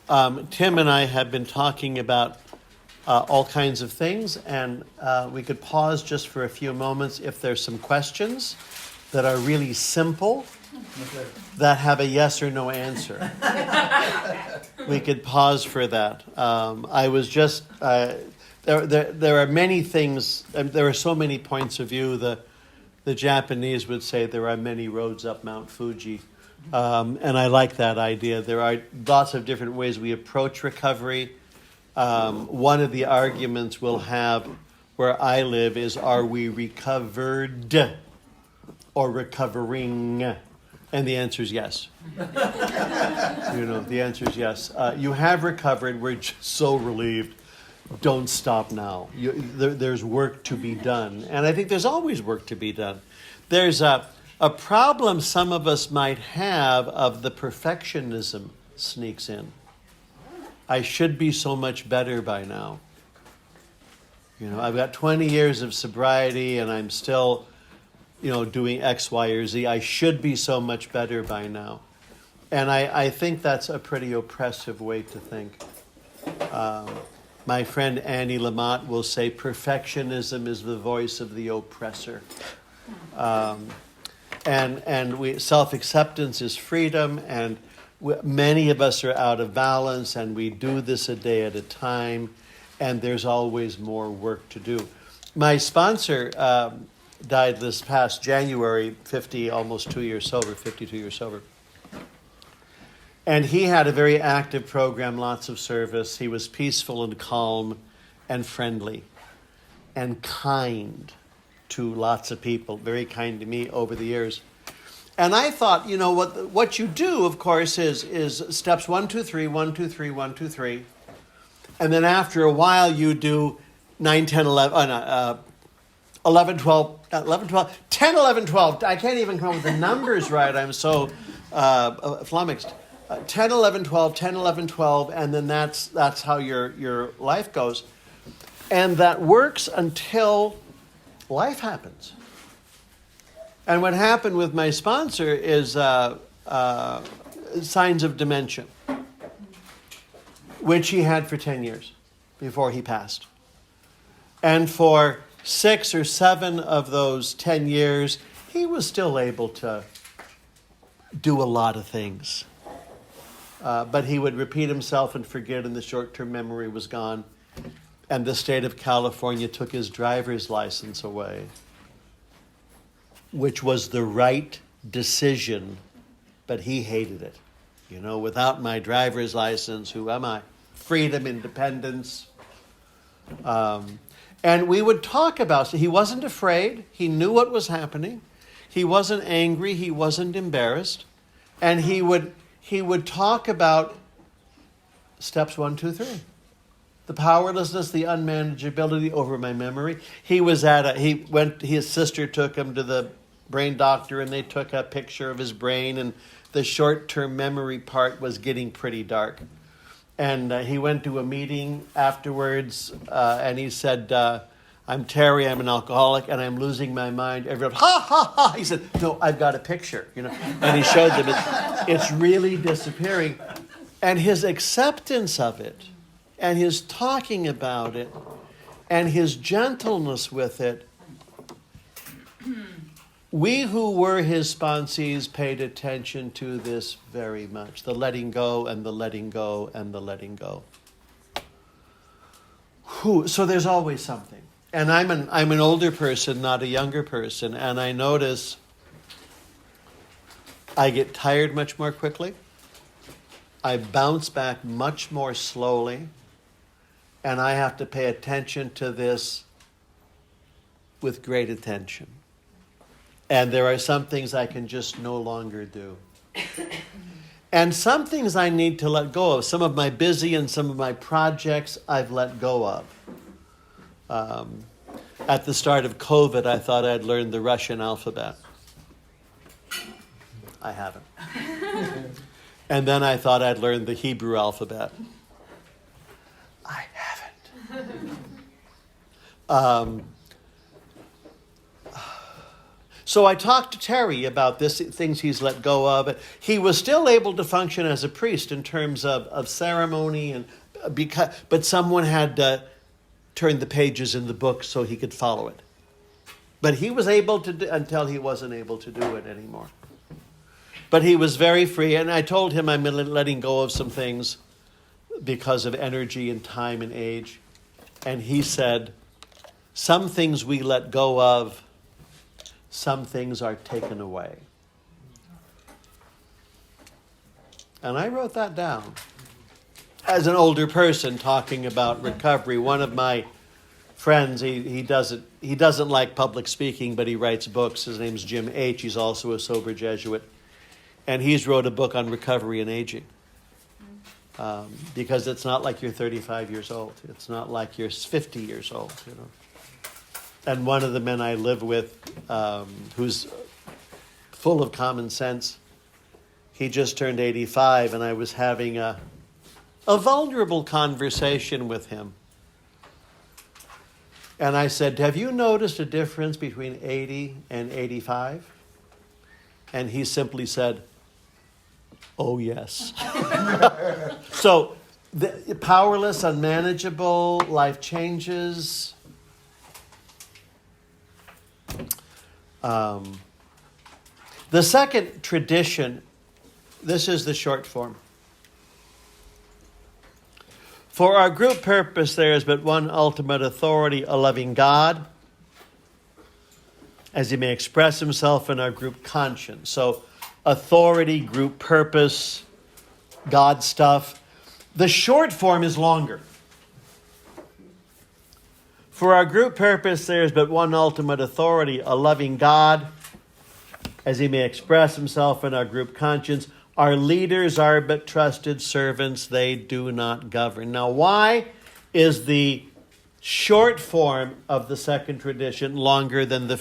Tim and I have been talking about all kinds of things, and we could pause just for a few moments if there's some questions that are really simple that have a yes or no answer. We could pause for that. I was just there are many things. There are so many points of view. The Japanese would say there are many roads up Mount Fuji, and I like that idea. There are lots of different ways we approach recovery. One of the arguments we'll have where I live is, are we recovered or recovering? And the answer is yes. The answer is yes. You have recovered. We're just so relieved. Don't stop now. There's work to be done. And I think there's always work to be done. There's a problem some of us might have of the perfectionism sneaks in. I should be so much better by now. I've got 20 years of sobriety and I'm still doing X, Y, or Z. I should be so much better by now. And I think that's a pretty oppressive way to think. My friend Annie Lamott will say perfectionism is the voice of the oppressor. And self-acceptance is freedom, and many of us are out of balance, and we do this a day at a time, and there's always more work to do. My sponsor died this past January, 52 years sober. And he had a very active program, lots of service. He was peaceful and calm and friendly and kind to lots of people, very kind to me over the years. And I thought, what you do, of course, is steps 1, 2, 3, 1, 2, 3, 1, 2, 3. And then after a while, you do 9, 10, 11, 11, 12, 11, 12, 10, 11, 12. I can't even come up with the numbers right. I'm so flummoxed. 10, 11, 12, 10, 11, 12, and then that's how your life goes. And that works until life happens. And what happened with my sponsor is signs of dementia, which he had for 10 years before he passed. And for 6 or 7 of those 10 years, he was still able to do a lot of things. But he would repeat himself and forget, and the short-term memory was gone. And the state of California took his driver's license away, which was the right decision, but he hated it. Without my driver's license, who am I? Freedom, independence. And we would talk about it. He wasn't afraid. He knew what was happening. He wasn't angry. He wasn't embarrassed. And he would talk about steps 1, 2, 3. The powerlessness, the unmanageability over my memory. His sister took him to the brain doctor, and they took a picture of his brain, and the short-term memory part was getting pretty dark. And he went to a meeting afterwards, and he said, I'm Terry, I'm an alcoholic, and I'm losing my mind. Everyone, ha, ha, ha. He said, no, I've got a picture, And he showed them it's really disappearing. And his acceptance of it, and his talking about it, and his gentleness with it, we who were his sponsees paid attention to this very much. The letting go and the letting go and the letting go. So there's always something. And I'm an older person, not a younger person, and I notice I get tired much more quickly. I bounce back much more slowly, and I have to pay attention to this with great attention. And there are some things I can just no longer do. And some things I need to let go of. Some of my busy and some of my projects I've let go of. At the start of COVID, I thought I'd learned the Russian alphabet. I haven't. And then I thought I'd learned the Hebrew alphabet. I haven't. So I talked to Terry about this, things he's let go of. He was still able to function as a priest in terms of ceremony, and but someone had turned the pages in the book so he could follow it. But he was able to until he wasn't able to do it anymore. But he was very free, and I told him I'm letting go of some things because of energy and time and age. And he said, some things we let go of, some things are taken away. And I wrote that down. As an older person talking about recovery, one of my friends, he doesn't like public speaking, but he writes books. His name's Jim H. He's also a sober Jesuit. And he's wrote a book on recovery and aging. Because it's not like you're 35 years old. It's not like you're 50 years old, you know. And one of the men I live with, who's full of common sense, he just turned 85, and I was having a vulnerable conversation with him. And I said, have you noticed a difference between 80 and 85? And he simply said, oh, yes. So, powerless, unmanageable, life changes. The second tradition, this is the short form. For our group purpose, there is but one ultimate authority, a loving God, as he may express himself in our group conscience. So, authority, group purpose, God stuff. The short form is longer. For our group purpose, there is but one ultimate authority, a loving God, as he may express himself in our group conscience. Our leaders are but trusted servants, they do not govern. Now, why is the short form of the second tradition longer than the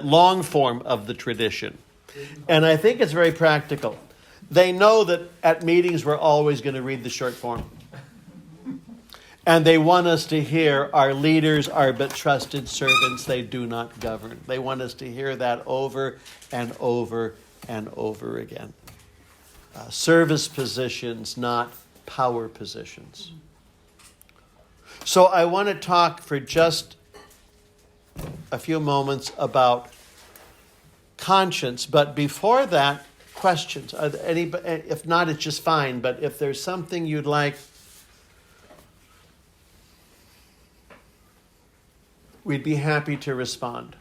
long form of the tradition? And I think it's very practical. They know that at meetings we're always going to read the short form. And they want us to hear, our leaders are but trusted servants, they do not govern. They want us to hear that over and over and over again. Service positions, not power positions. So I want to talk for just a few moments about conscience. But before that, questions. Are there any? If not, it's just fine. But if there's something you'd like, we'd be happy to respond.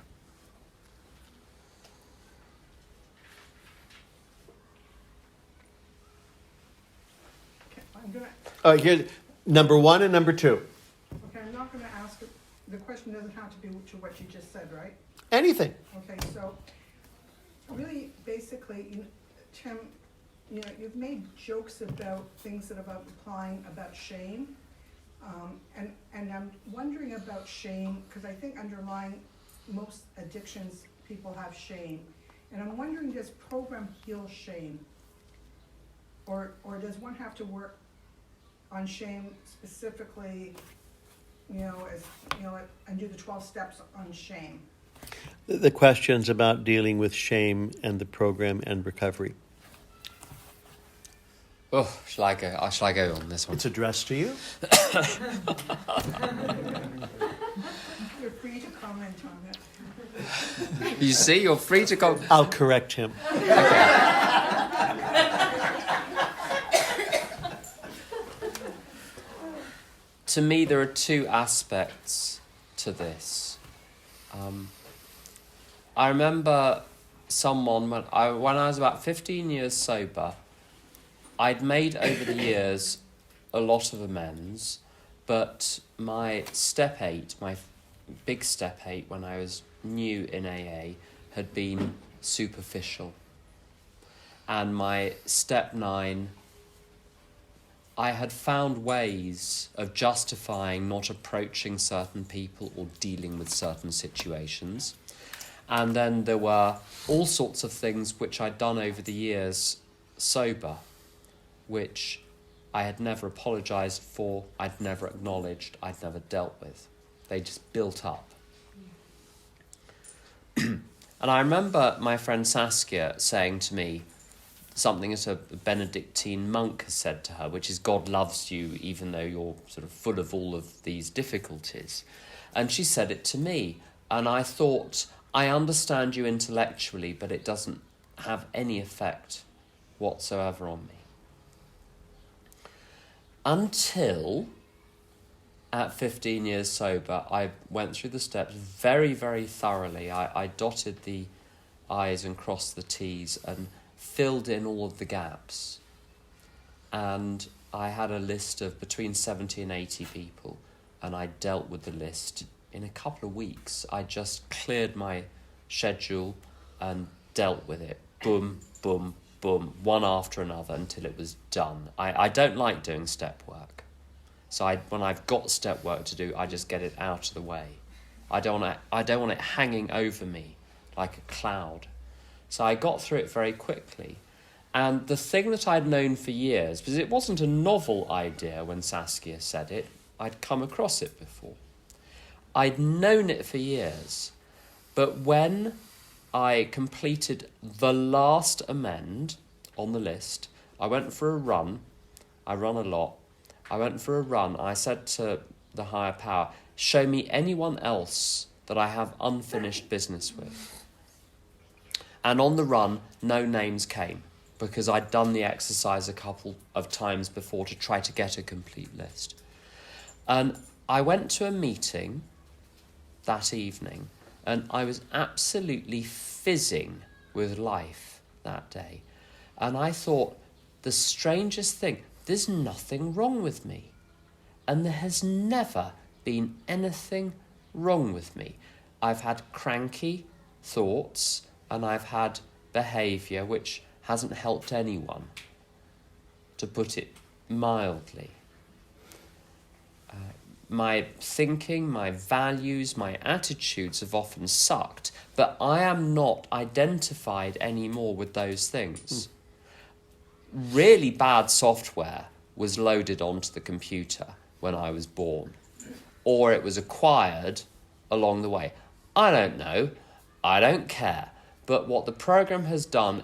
Okay, I'm gonna. Here, number one and number two. Okay, I'm not going to ask. The question doesn't have to be to what you just said, right? Anything. Okay, so really, basically, Tim, you've made jokes about things that about applying about shame, and I'm wondering about shame because I think underlying most addictions, people have shame, and I'm wondering, does program heal shame, or does one have to work on shame specifically, and do the 12 steps on shame? The questions about dealing with shame and the program and recovery. Oh, shall I go on this one? It's addressed to you. You're free to comment on it. You see, you're free to go. I'll correct him. To me, there are two aspects to this. I remember someone, when I was about 15 years sober, I'd made over the years a lot of amends, but my step 8, my big step 8 when I was new in AA had been superficial. And my step 9, I had found ways of justifying not approaching certain people or dealing with certain situations. And then there were all sorts of things which I'd done over the years sober, which I had never apologised for, I'd never acknowledged, I'd never dealt with. They just built up. And I remember my friend Saskia saying to me something that a Benedictine monk has said to her, which is, God loves you even though you're sort of full of all of these difficulties. And she said it to me. And I thought, I understand you intellectually, but it doesn't have any effect whatsoever on me. Until, at 15 years sober, I went through the steps very, very thoroughly. I dotted the I's and crossed the T's and filled in all of the gaps. And I had a list of between 70 and 80 people, and I dealt with the list in a couple of weeks. I just cleared my schedule and dealt with it. Boom, boom, boom, one after another until it was done. I don't like doing step work. So when I've got step work to do, I just get it out of the way. I don't want it hanging over me like a cloud. So I got through it very quickly. And the thing that I'd known for years, because it wasn't a novel idea when Saskia said it, I'd come across it before. I'd known it for years, but when I completed the last amend on the list, I went for a run. I run a lot. I went for a run. I said to the higher power, show me anyone else that I have unfinished business with. And on the run, no names came, because I'd done the exercise a couple of times before to try to get a complete list. And I went to a meeting that evening, and I was absolutely fizzing with life that day. And I thought, the strangest thing, there's nothing wrong with me. And there has never been anything wrong with me. I've had cranky thoughts, and I've had behaviour which hasn't helped anyone, to put it mildly. My thinking, my values, my attitudes have often sucked, but I am not identified anymore with those things. Really bad software was loaded onto the computer when I was born, or it was acquired along the way. I don't know. I don't care. But what the program has done,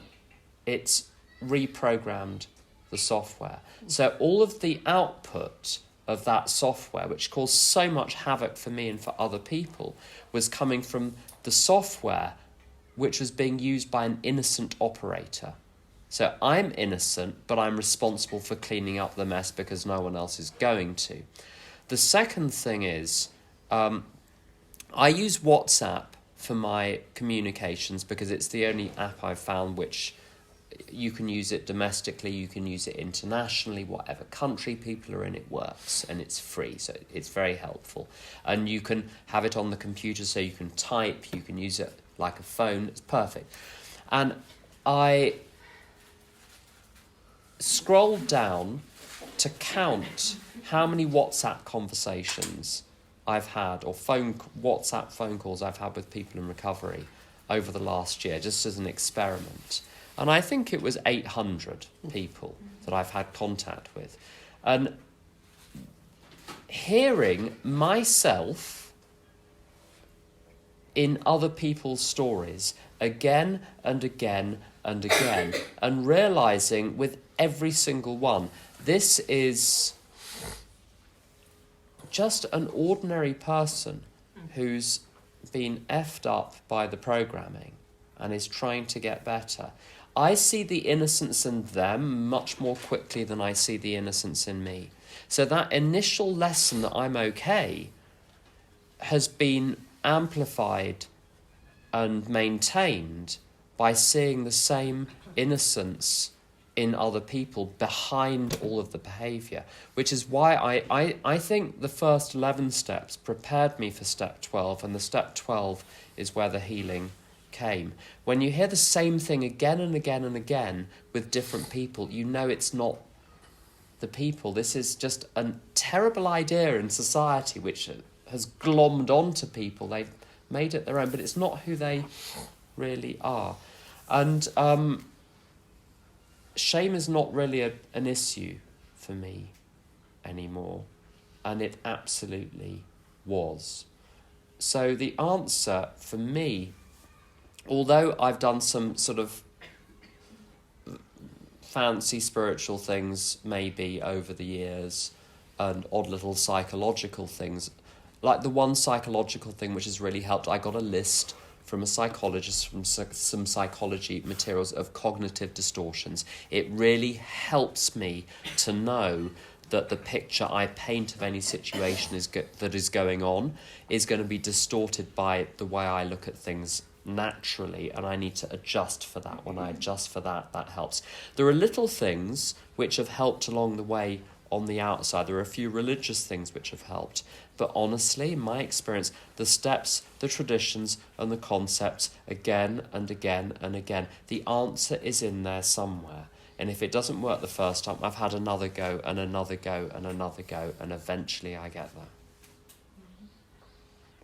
it's reprogrammed the software. So all of the output of that software, which caused so much havoc for me and for other people, was coming from the software which was being used by an innocent operator. So I'm innocent, but I'm responsible for cleaning up the mess because no one else is going to. The second thing is, I use WhatsApp for my communications because it's the only app I've found which you can use it domestically, you can use it internationally, whatever country people are in, it works, and it's free, so it's very helpful. And you can have it on the computer so you can type, you can use it like a phone, it's perfect. And I scrolled down to count how many WhatsApp conversations I've had, or WhatsApp phone calls I've had with people in recovery over the last year, just as an experiment. And I think it was 800 people that I've had contact with. And hearing myself in other people's stories again and again and again, and realising with every single one, this is just an ordinary person who's been effed up by the programming and is trying to get better. I see the innocence in them much more quickly than I see the innocence in me. So that initial lesson that I'm okay has been amplified and maintained by seeing the same innocence in other people behind all of the behaviour, which is why I think the first 11 steps prepared me for step 12, and the step 12 is where the healing came. When you hear the same thing again and again and again with different people, you know it's not the people. This is just a terrible idea in society which has glommed onto people. They've made it their own, but it's not who they really are. And shame is not really an issue for me anymore, and it absolutely was. So the answer for me although I've done some sort of fancy spiritual things maybe over the years and odd little psychological things, like the one psychological thing which has really helped, I got a list from a psychologist from some psychology materials of cognitive distortions. It really helps me to know that the picture I paint of any situation that is going on is going to be distorted by the way I look at things naturally, and I need to adjust for that. When I adjust for that, that helps. There are little things which have helped along the way on the outside. There are a few religious things which have helped. But honestly, in my experience, the steps, the traditions, and the concepts, again and again and again, the answer is in there somewhere. And if it doesn't work the first time, I've had another go and another go and another go, and eventually I get there.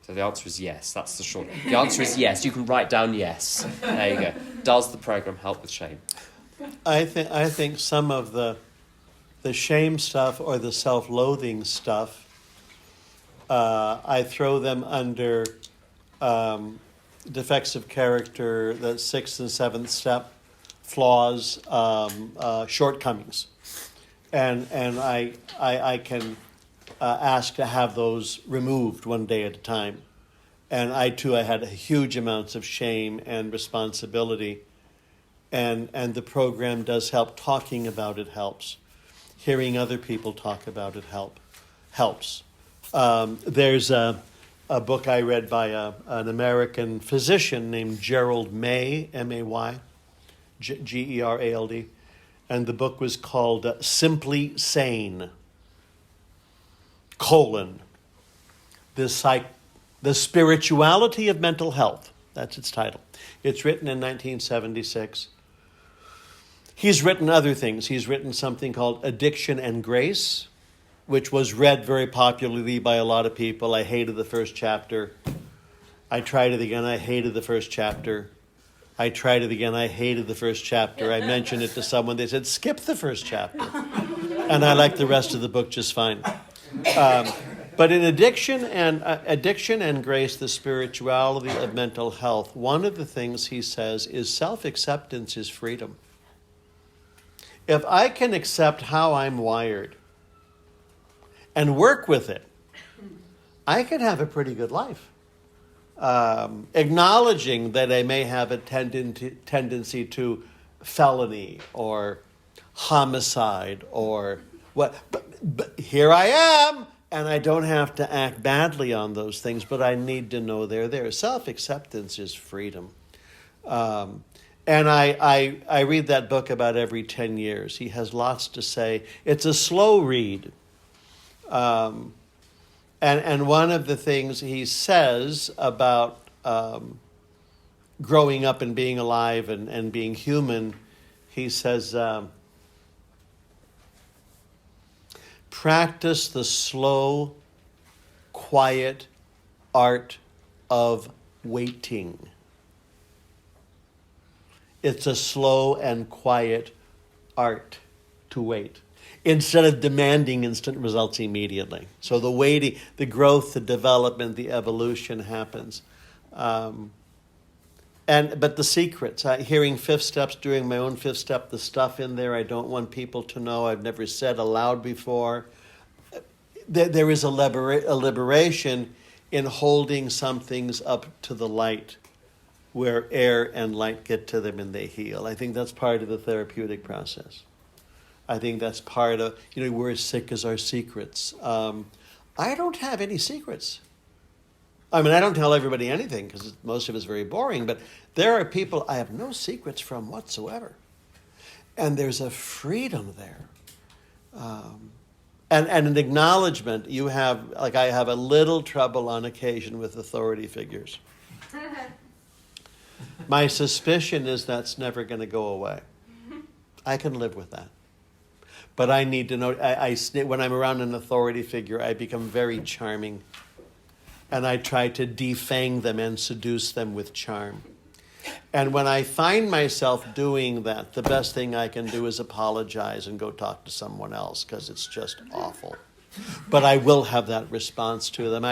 So the answer is yes. That's the short. The answer is yes. You can write down yes. There you go. Does the program help with shame? I think some of the shame stuff or the self-loathing stuff, I throw them under defects of character, the 6th and 7th step, flaws, shortcomings, and I can ask to have those removed one day at a time. And I had huge amounts of shame and responsibility, and the program does help. Talking about it helps. Hearing other people talk about it helps. There's a book I read by an American physician named Gerald May, M-A-Y, Gerald, and the book was called Simply Sane, the Spirituality of Mental Health. That's its title. It's written in 1976. He's written other things. He's written something called Addiction and Grace, which was read very popularly by a lot of people. I hated the first chapter. I tried it again. I hated the first chapter. I tried it again. I hated the first chapter. I mentioned it to someone. They said, skip the first chapter. And I liked the rest of the book just fine. But in Addiction and Grace, the Spirituality of Mental Health, one of the things he says is self-acceptance is freedom. If I can accept how I'm wired and work with it, I can have a pretty good life. Acknowledging that I may have a tendency to felony or homicide or what, but here I am, and I don't have to act badly on those things, but I need to know they're there. Self-acceptance is freedom. And I read that book about every 10 years. He has lots to say. It's a slow read. And one of the things he says about growing up and being alive and being human, he says, practice the slow, quiet art of waiting. It's a slow and quiet art to wait, instead of demanding instant results immediately. So the waiting, the growth, the development, the evolution happens. But the secrets, hearing 5th steps, doing my own 5th step, the stuff in there I don't want people to know, I've never said aloud before. There is a liberation in holding some things up to the light, where air and light get to them and they heal. I think that's part of the therapeutic process. I think that's part of, we're as sick as our secrets. I don't have any secrets. I mean, I don't tell everybody anything because most of it's very boring, but there are people I have no secrets from whatsoever. And there's a freedom there. And an acknowledgement. I have a little trouble on occasion with authority figures. My suspicion is that's never going to go away. I can live with that. But I need to know, when I'm around an authority figure, I become very charming. And I try to defang them and seduce them with charm. And when I find myself doing that, the best thing I can do is apologize and go talk to someone else, because it's just awful. But I will have that response to them.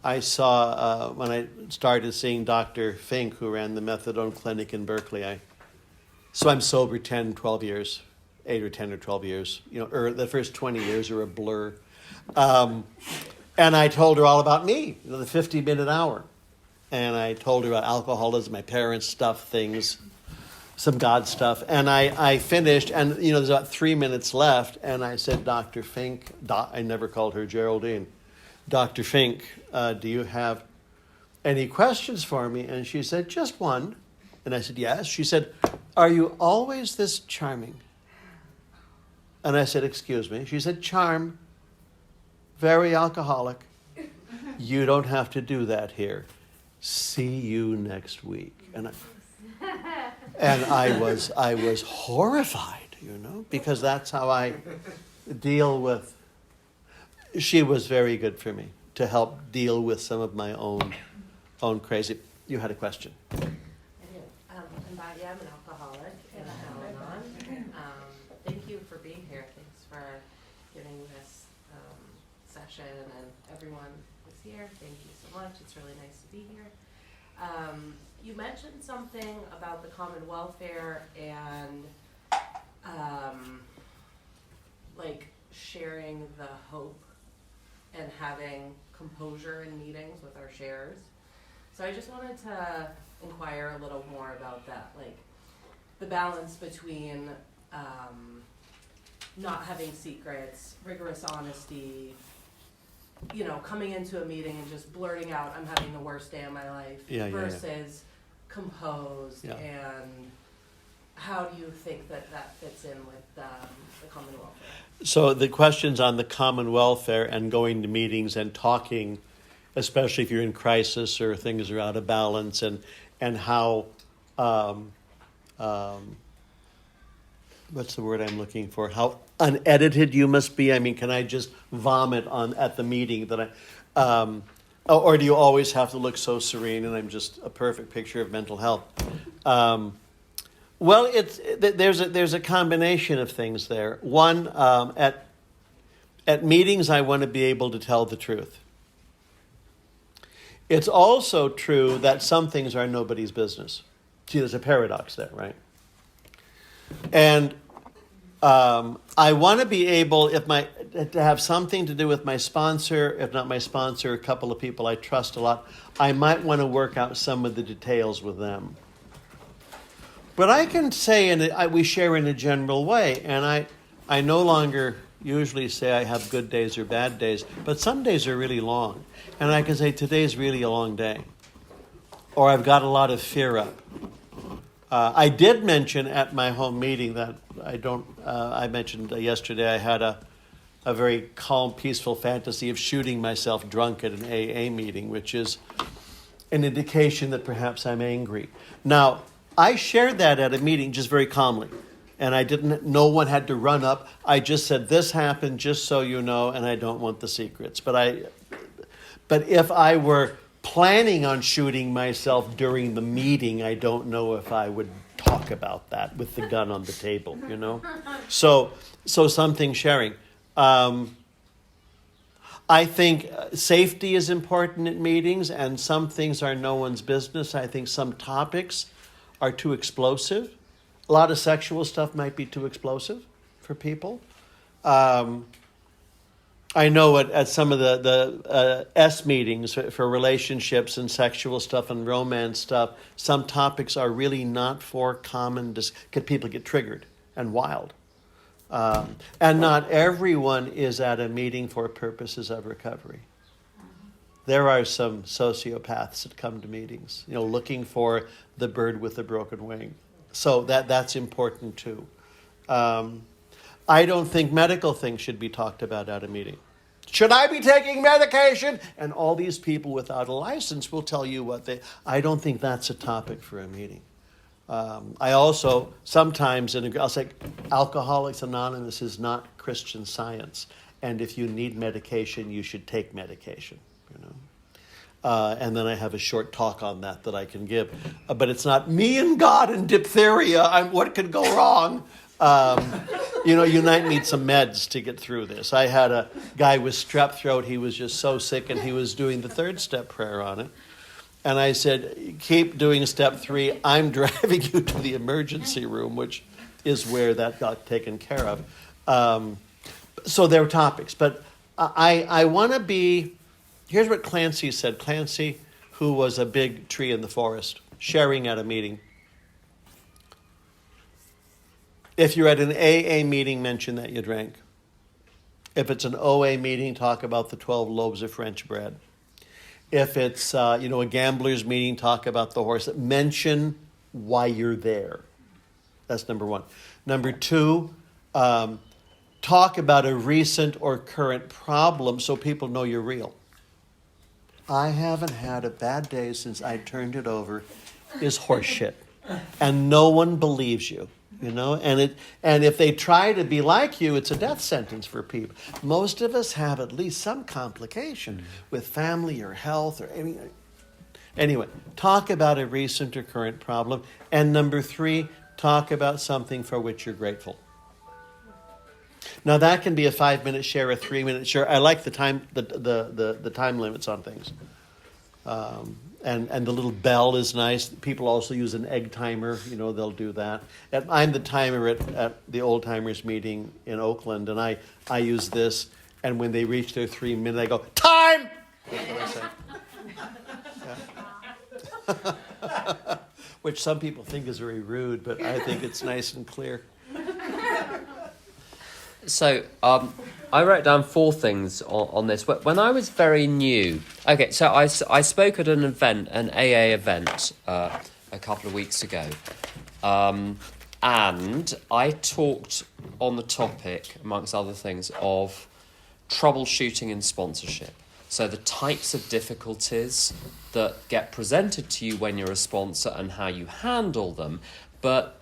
I saw, when I started seeing Dr. Fink, who ran the methadone clinic in Berkeley, so I'm sober 10, 12 years, 8 or 10 or 12 years. The first 20 years are a blur. And I told her all about me, the 50-minute hour. And I told her about alcoholism, my parents' stuff, things, some God stuff. And I finished, and there's about 3 minutes left, and I said, Dr. Fink, I never called her Geraldine. Dr. Fink, do you have any questions for me? And she said, just one. And I said, yes. She said, are you always this charming? And I said, excuse me. She said, charm, very alcoholic. You don't have to do that here. See you next week. And I was horrified, because that's how I deal with. She was very good for me to help deal with some of my own crazy. You had a question. I do. I'm Badia. I'm an alcoholic in Al-Anon. Thank you for being here. Thanks for giving this session, and everyone who's here. Thank you so much. It's really nice to be here. You mentioned something about the common welfare and sharing the hope and having composure in meetings with our shares. So I just wanted to inquire a little more about that, the balance between not having secrets, rigorous honesty, coming into a meeting and just blurting out, I'm having the worst day of my life, versus composed, and how do you think that fits in with the common welfare? So the questions on the common welfare and going to meetings and talking, especially if you're in crisis or things are out of balance, and how, what's the word I'm looking for? How unedited you must be. I mean, can I just vomit at the meeting that or do you always have to look so serene and I'm just a perfect picture of mental health? Well, there's a combination of things there. One, at meetings, I want to be able to tell the truth. It's also true that some things are nobody's business. See, there's a paradox there, right? And I want to be able, to have something to do with my sponsor, if not my sponsor, a couple of people I trust a lot. I might want to work out some of the details with them. But I can say, we share in a general way, and I no longer usually say I have good days or bad days, but some days are really long. And I can say, today's really a long day. Or I've got a lot of fear up. I did mention at my home meeting that I mentioned yesterday I had a very calm, peaceful fantasy of shooting myself drunk at an AA meeting, which is an indication that perhaps I'm angry. Now, I shared that at a meeting just very calmly, and no one had to run up. I just said, this happened, just so you know, and I don't want the secrets. But if I were planning on shooting myself during the meeting, I don't know if I would talk about that with the gun on the table, So something sharing. I think safety is important at meetings, and some things are no one's business. I think some topics are too explosive. A lot of sexual stuff might be too explosive for people. I know at some of the S meetings for relationships and sexual stuff and romance stuff, some topics are really not for common, people get triggered and wild. And not everyone is at a meeting for purposes of recovery. There are some sociopaths that come to meetings, looking for the bird with the broken wing. So that's important too. I don't think medical things should be talked about at a meeting. Should I be taking medication? And all these people without a license will tell you I don't think that's a topic for a meeting. I also sometimes I'll say Alcoholics Anonymous is not Christian Science, and if you need medication, you should take medication. And then I have a short talk on that I can give, but it's not me and God and diphtheria. What could go wrong? You might need some meds to get through this. I had a guy with strep throat. He was just so sick, and he was doing the third step prayer on it. And I said, keep doing step 3. I'm driving you to the emergency room, which is where that got taken care of. So there are topics. But I want to be... Here's what Clancy said. Clancy, who was a big tree in the forest, sharing at a meeting. If you're at an AA meeting, mention that you drank. If it's an OA meeting, talk about the 12 loaves of French bread. If it's a gambler's meeting, talk about the horse. Mention why you're there. That's number 1. Number 2, talk about a recent or current problem so people know you're real. I haven't had a bad day since I turned it over is horseshit. And no one believes you. And if they try to be like you, it's a death sentence for people. Most of us have at least some complication with family or health or anything. Anyway, talk about a recent or current problem. And number 3, talk about something for which you're grateful. Now that can be a 5-minute share, a 3-minute share. I like the time the time limits on things. And the little bell is nice. People also use an egg timer. They'll do that. And I'm the timer at the old timers meeting in Oakland, and I use this. And when they reach their 3 minutes, I go, time! That's what I say. Which some people think is very rude, but I think it's nice and clear. So, I wrote down 4 things on this. When I was very new... Okay, so I spoke at an event, an AA event, a couple of weeks ago. And I talked on the topic, amongst other things, of troubleshooting in sponsorship. So the types of difficulties that get presented to you when you're a sponsor and how you handle them. But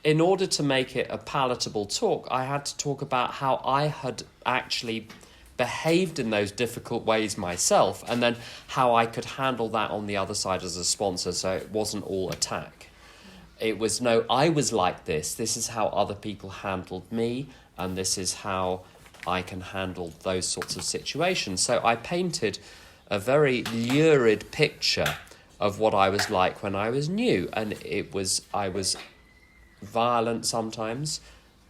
in order to make it a palatable talk, I had to talk about how I had actually behaved in those difficult ways myself, and then how I could handle that on the other side as a sponsor, so it wasn't all attack. It was, no, I was like this is how other people handled me, and this is how I can handle those sorts of situations. So I painted a very lurid picture of what I was like when I was new, and I was violent sometimes.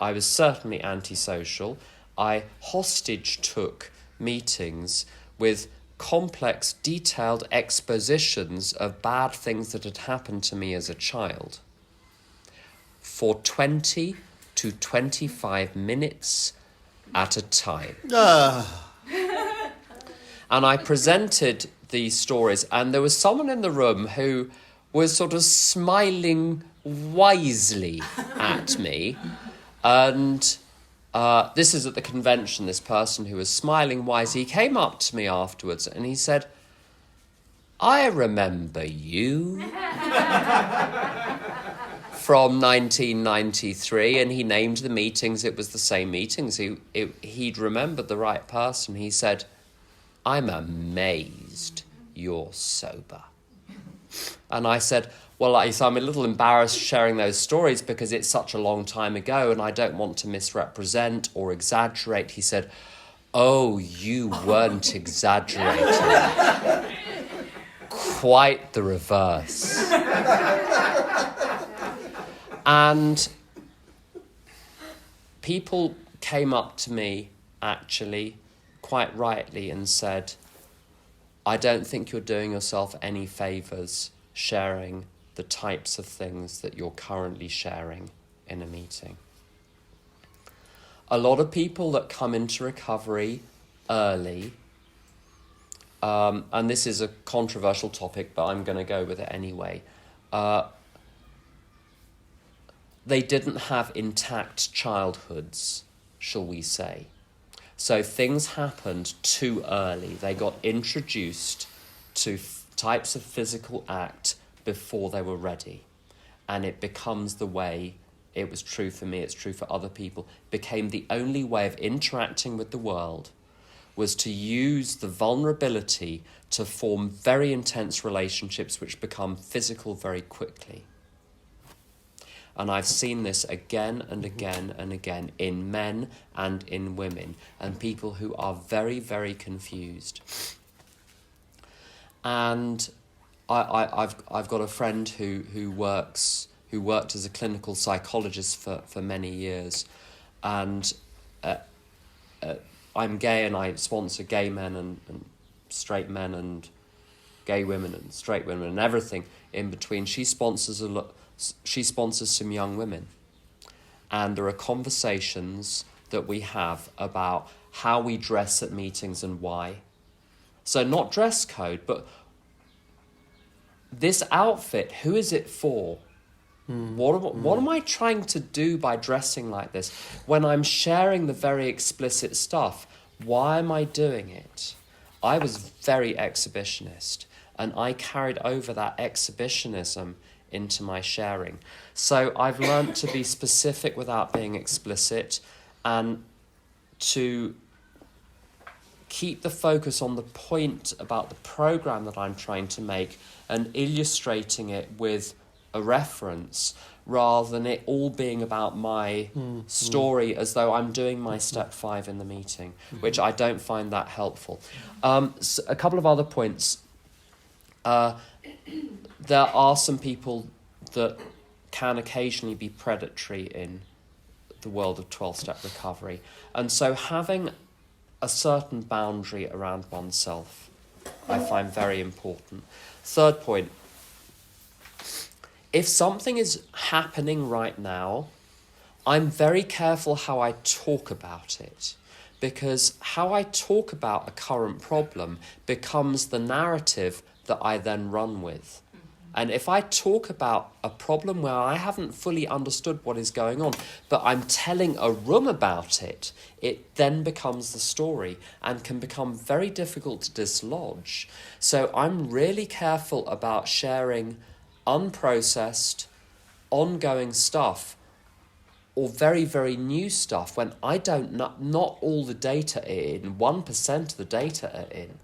I was certainly antisocial. I hostage took meetings with complex, detailed expositions of bad things that had happened to me as a child for 20 to 25 minutes at a time. And I presented these stories, and there was someone in the room who was sort of smiling wisely at me, and this is at the convention. This person who was smiling wisely, he came up to me afterwards and he said, I remember you from 1993, and he named the meetings. It was the same meetings. He'd remembered the right person. He said, I'm amazed you're sober. And I said, well, I'm a little embarrassed sharing those stories because it's such a long time ago and I don't want to misrepresent or exaggerate. He said, oh, you weren't exaggerating. Quite the reverse. And people came up to me, actually, quite rightly, and said, I don't think you're doing yourself any favours sharing the types of things that you're currently sharing in a meeting. A lot of people that come into recovery early, and this is a controversial topic, but I'm going to go with it anyway, they didn't have intact childhoods, shall we say. So things happened too early. They got introduced to types of physical act before they were ready. And it becomes the way, it was true for me, it's true for other people, became the only way of interacting with the world was to use the vulnerability to form very intense relationships which become physical very quickly. And I've seen this again and again and again in men and in women, and people who are very, very confused. And I've got a friend who worked as a clinical psychologist for many years, and I'm gay and I sponsor gay men and straight men and gay women and straight women and everything in between. She sponsors some young women, and there are conversations that we have about how we dress at meetings and why. So not dress code, but this outfit, who is it for? What am I trying to do by dressing like this? When I'm sharing the very explicit stuff, why am I doing it? I was very exhibitionist, and I carried over that exhibitionism into my sharing. So I've learned to be specific without being explicit, and to keep the focus on the point about the program that I'm trying to make and illustrating it with a reference, rather than it all being about my story as though I'm doing my step 5 in the meeting, which I don't find that helpful. So a couple of other points. There are some people that can occasionally be predatory in the world of 12-step recovery. And so having a certain boundary around oneself, I find very important. Third point, if something is happening right now, I'm very careful how I talk about it, because how I talk about a current problem becomes the narrative that I then run with. And if I talk about a problem where I haven't fully understood what is going on, but I'm telling a room about it, it then becomes the story and can become very difficult to dislodge. So I'm really careful about sharing unprocessed, ongoing stuff, or very, very new stuff when I don't not all the data are in, 1% of the data are in.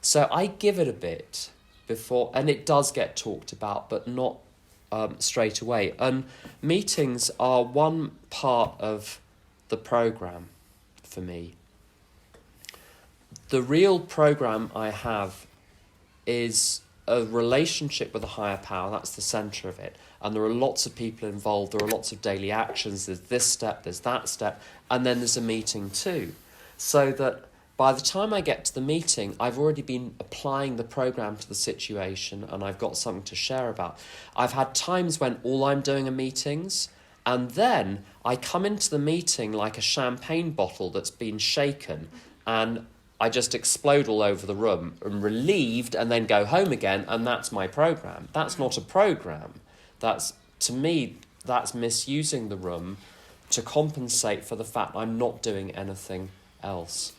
So I give it a bit before, and it does get talked about, but not straight away. And meetings are one part of the program for me. The real program I have is a relationship with a higher power. That's the centre of it. And there are lots of people involved. There are lots of daily actions. There's this step, there's that step, and then there's a meeting too. So that by the time I get to the meeting, I've already been applying the program to the situation, and I've got something to share about. I've had times when all I'm doing are meetings, and then I come into the meeting like a champagne bottle that's been shaken, and I just explode all over the room and relieved, and then go home again, and that's my program. That's not a program. That's, to me, that's misusing the room to compensate for the fact I'm not doing anything else.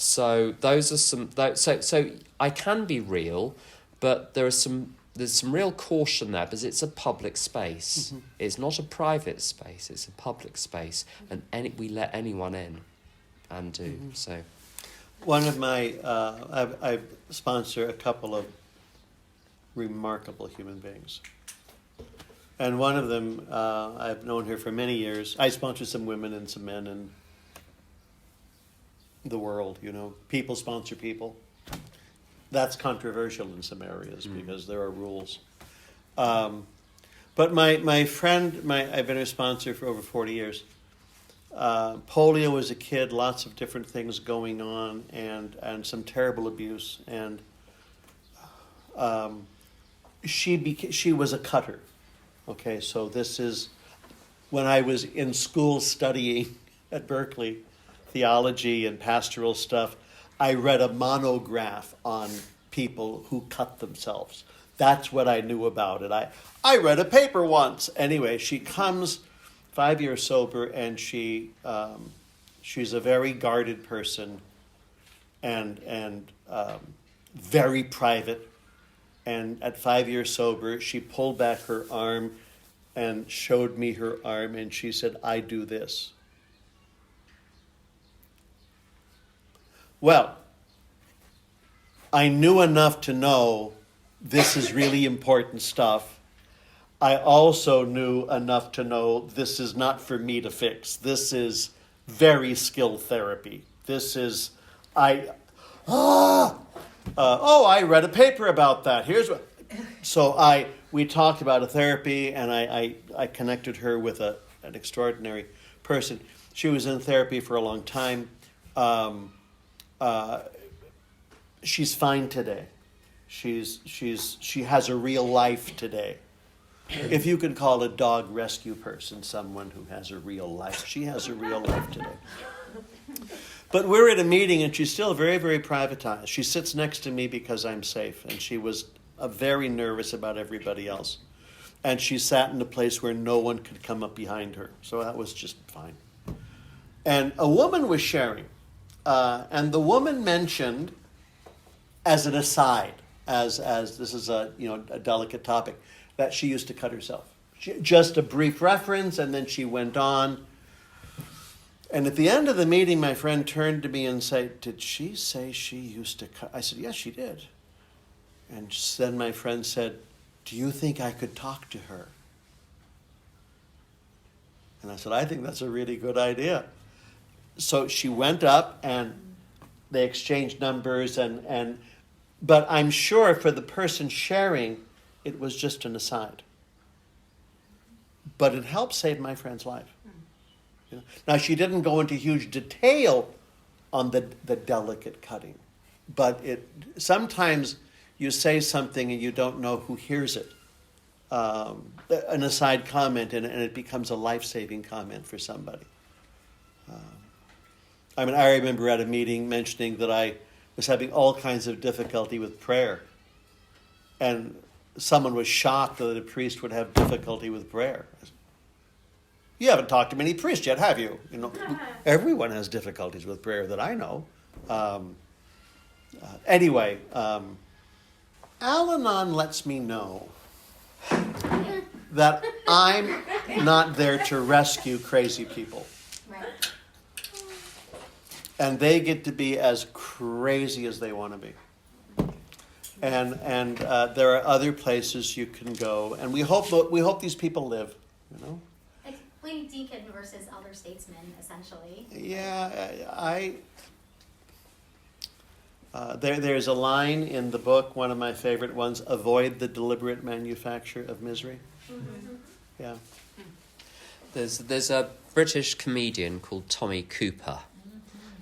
So those are some. So I can be real, but there's some real caution there, because it's a public space. Mm-hmm. It's not a private space. It's a public space, and we let anyone in, and do. Mm-hmm. So. One of my, I sponsor a couple of remarkable human beings. And one of them, I've known her for many years. I sponsor some women and some men in the world, you know. People sponsor people. That's controversial in some areas because there are rules. But my friend, I've been a sponsor for over 40 years. Polio as a kid, lots of different things going on, and some terrible abuse, and she was a cutter. Okay, so this is when I was in school studying at Berkeley, theology and pastoral stuff. I read a monograph on people who cut themselves. That's what I knew about it. I read a paper once. Anyway, she comes 5 years sober, and she's a very guarded person, and very private. And at 5 years sober, she pulled back her arm and showed me her arm, and she said, "I do this." Well, I knew enough to know this is really important stuff. I also knew enough to know this is not for me to fix. This is very skilled therapy. This is, I read a paper about that. Here's what. So we talked about a therapy, and I connected her with an extraordinary person. She was in therapy for a long time. She's fine today. She has a real life today. If you could call a dog rescue person someone who has a real life, she has a real life today. But we're at a meeting, and she's still very, very privatized. She sits next to me because I'm safe, and she was very nervous about everybody else. And she sat in a place where no one could come up behind her. So that was just fine. And a woman was sharing, and the woman mentioned, as an aside, as this is a delicate topic, that she used to cut herself. Just a brief reference, and then she went on. And at the end of the meeting, my friend turned to me and said, "Did she say she used to cut?" I said, "Yes, she did." And then my friend said, "Do you think I could talk to her?" And I said, "I think that's a really good idea." So she went up, and they exchanged numbers, but I'm sure for the person sharing, it was just an aside. But it helped save my friend's life. You know? Now, she didn't go into huge detail on the delicate cutting, but sometimes you say something and you don't know who hears it. An aside comment, and it becomes a life-saving comment for somebody. I remember at a meeting mentioning that I was having all kinds of difficulty with prayer. And someone was shocked that a priest would have difficulty with prayer. You haven't talked to many priests yet, have you? Everyone has difficulties with prayer that I know. Anyway, Al-Anon lets me know that I'm not there to rescue crazy people. Right. And they get to be as crazy as they want to be. And there are other places you can go, and we hope these people live. Like Lady Deacon versus Elder Statesman, essentially. Yeah, there's a line in the book, one of my favorite ones: "Avoid the deliberate manufacture of misery." Mm-hmm. Yeah. There's a British comedian called Tommy Cooper. I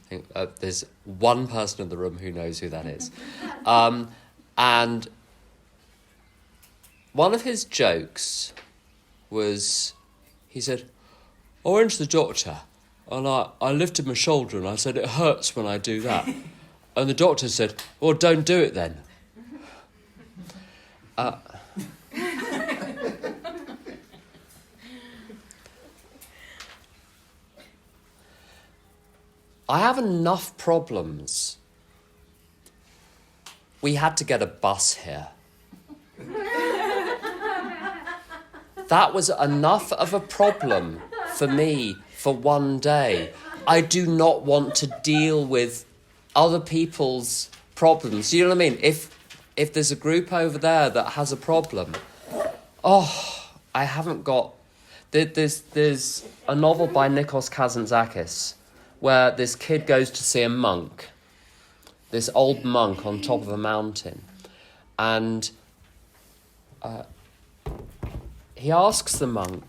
think, there's one person in the room who knows who that is. And one of his jokes was, he said, "I went to the doctor and I lifted my shoulder and I said, it hurts when I do that." And the doctor said, "Well, don't do it then." I have enough problems. We had to get a bus here. That was enough of a problem for me for one day. I do not want to deal with other people's problems. You know what I mean? If there's a group over there that has a problem, I haven't got... There's a novel by Nikos Kazantzakis where this kid goes to see a monk, this old monk on top of a mountain, and he asks the monk,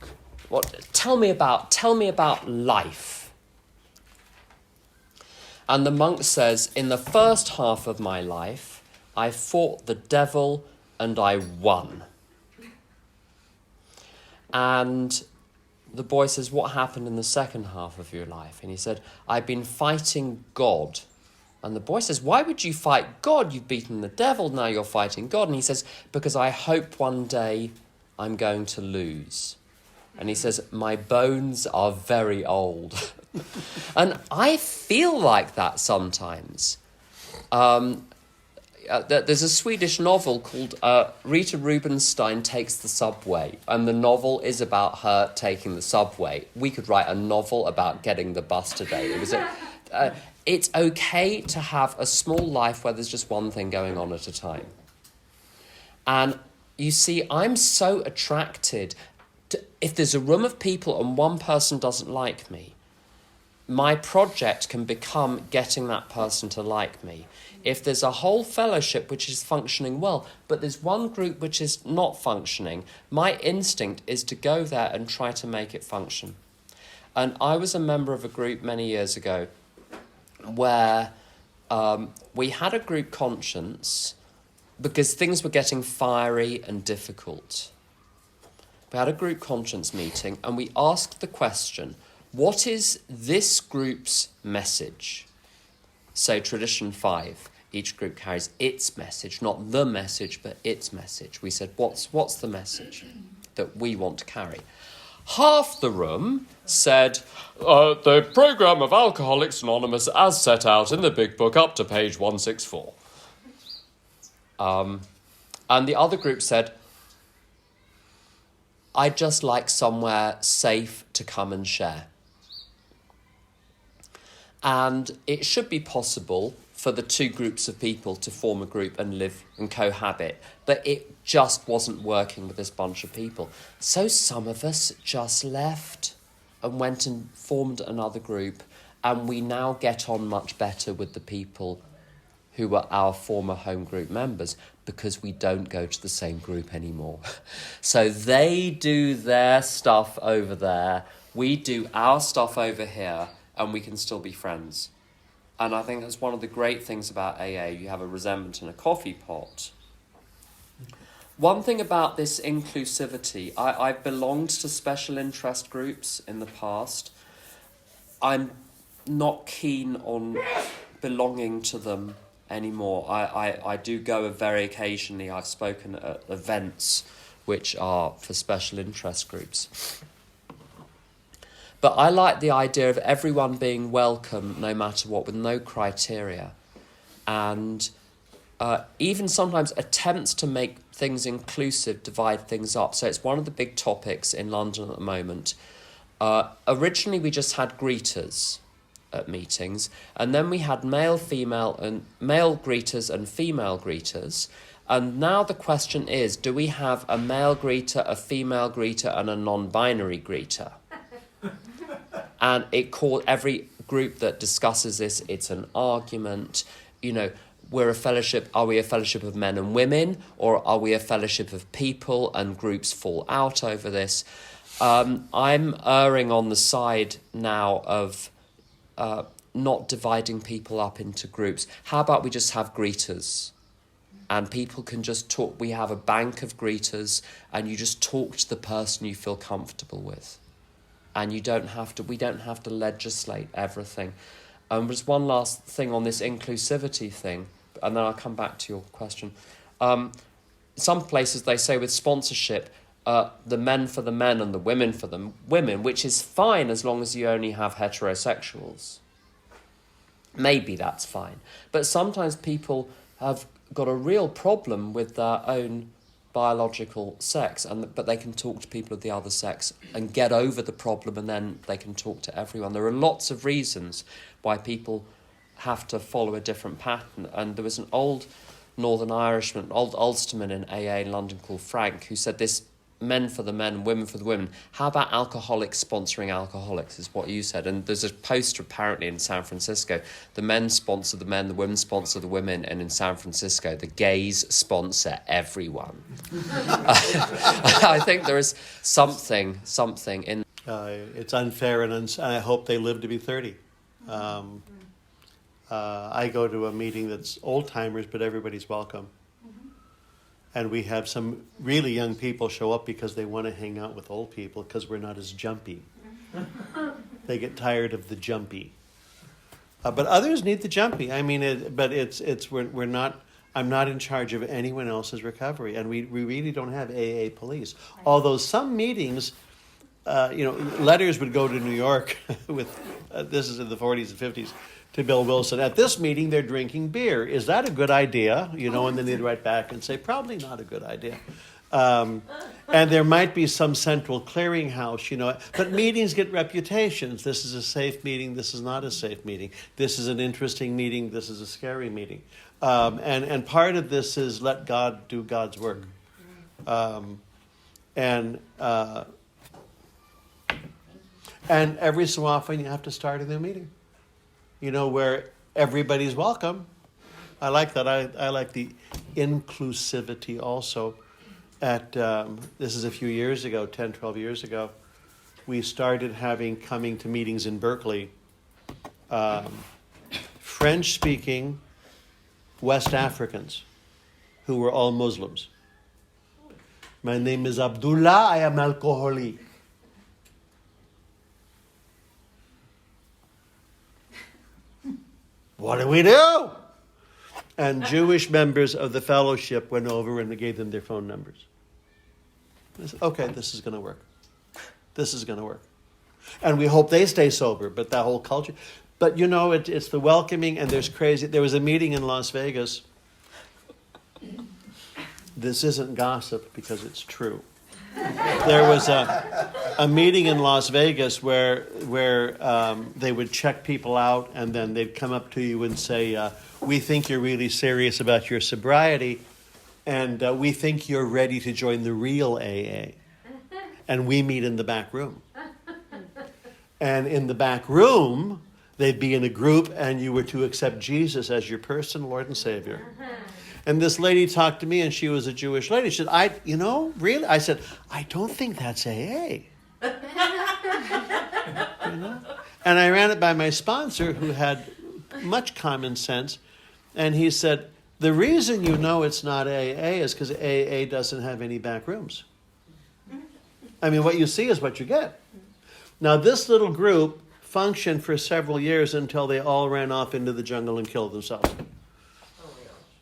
tell me about life. And the monk says, "In the first half of my life, I fought the devil and I won." And the boy says, "What happened in the second half of your life?" And he said, "I've been fighting God." And the boy says, "Why would you fight God? You've beaten the devil, now you're fighting God." And he says, "Because I hope one day I'm going to lose." And he says, "My bones are very old." And I feel like that sometimes. There's a Swedish novel called Rita Rubenstein Takes the Subway, and the novel is about her taking the subway. We could write a novel about getting the bus today. It's okay to have a small life where there's just one thing going on at a time. And you see, I'm so attracted to, if there's a room of people and one person doesn't like me, my project can become getting that person to like me. If there's a whole fellowship which is functioning well, but there's one group which is not functioning, my instinct is to go there and try to make it function. And I was a member of a group many years ago where we had a group conscience because things were getting fiery and difficult. We had a group conscience meeting and we asked the question, what is this group's message? So tradition 5, each group carries its message, not the message, but its message. We said, what's the message that we want to carry? Half the room said, the programme of Alcoholics Anonymous as set out in the big book up to page 164. And the other group said, I'd just like somewhere safe to come and share. And it should be possible for the two groups of people to form a group and live and cohabit. But it just wasn't working with this bunch of people. So some of us just left and went and formed another group. And we now get on much better with the people who were our former home group members because we don't go to the same group anymore. So they do their stuff over there. We do our stuff over here. And we can still be friends. And I think that's one of the great things about AA. You have a resentment in a coffee pot. One thing about this inclusivity, I've belonged to special interest groups in the past. I'm not keen on belonging to them anymore. I do go very occasionally. I've spoken at events which are for special interest groups. But I like the idea of everyone being welcome no matter what, with no criteria. And even sometimes attempts to make things inclusive divide things up. So it's one of the big topics in London at the moment. Originally, we just had greeters at meetings. And then we had male greeters and female greeters. And now the question is, do we have a male greeter, a female greeter, and a non-binary greeter? And it called every group that discusses this, it's an argument. You know, we're a fellowship, are we a fellowship of men and women? Or are we a fellowship of people and groups fall out over this? I'm erring on the side now of not dividing people up into groups. How about we just have greeters? And people can just talk. We have a bank of greeters and you just talk to the person you feel comfortable with. And we don't have to legislate everything. There's one last thing on this inclusivity thing, and then I'll come back to your question. Some places they say with sponsorship, the men for the men and the women for the women, which is fine as long as you only have heterosexuals. Maybe that's fine. But sometimes people have got a real problem with their own biological sex, but they can talk to people of the other sex and get over the problem, and then they can talk to everyone. There are lots of reasons why people have to follow a different pattern. And there was an old Northern Irishman, old Ulsterman in AA in London called Frank, who said this: men for the men, women for the women. How about alcoholics sponsoring alcoholics, is what you said. And there's a poster apparently in San Francisco. The men sponsor the men, the women sponsor the women, and in San Francisco, the gays sponsor everyone. I think there is something in... It's unfair, and I hope they live to be 30. I go to a meeting that's old-timers, but everybody's welcome. And we have some really young people show up because they want to hang out with old people because we're not as jumpy. They get tired of the jumpy. But others need the jumpy. I mean, we're not. I'm not in charge of anyone else's recovery, and we really don't have AA police. Right. Although some meetings, letters would go to New York with this is in the 40s and 50s. To Bill Wilson, at this meeting, they're drinking beer. Is that a good idea? And then they'd write back and say, probably not a good idea. And there might be some central clearinghouse, But meetings get reputations. This is a safe meeting. This is not a safe meeting. This is an interesting meeting. This is a scary meeting. And part of this is let God do God's work. And every so often you have to start a new meeting, where everybody's welcome. I like that. I like the inclusivity also. This is a few years ago, 10, 12 years ago, we started coming to meetings in Berkeley, French-speaking West Africans who were all Muslims. My name is Abdullah, I am alcoholic. What do we do? And Jewish members of the fellowship went over and gave them their phone numbers. I said, okay, this is going to work. This is going to work. And we hope they stay sober, but that whole culture. But it's the welcoming, and there was a meeting in Las Vegas. This isn't gossip because it's true. There was a meeting in Las Vegas where they would check people out, and then they'd come up to you and say, we think you're really serious about your sobriety, and we think you're ready to join the real AA. And we meet in the back room. And in the back room, they'd be in a group, and you were to accept Jesus as your personal Lord and Savior. And this lady talked to me, and she was a Jewish lady. She said, really? I said, I don't think that's AA. And I ran it by my sponsor, who had much common sense. And he said, the reason it's not AA is because AA doesn't have any back rooms. I mean, what you see is what you get. Now, this little group functioned for several years until they all ran off into the jungle and killed themselves.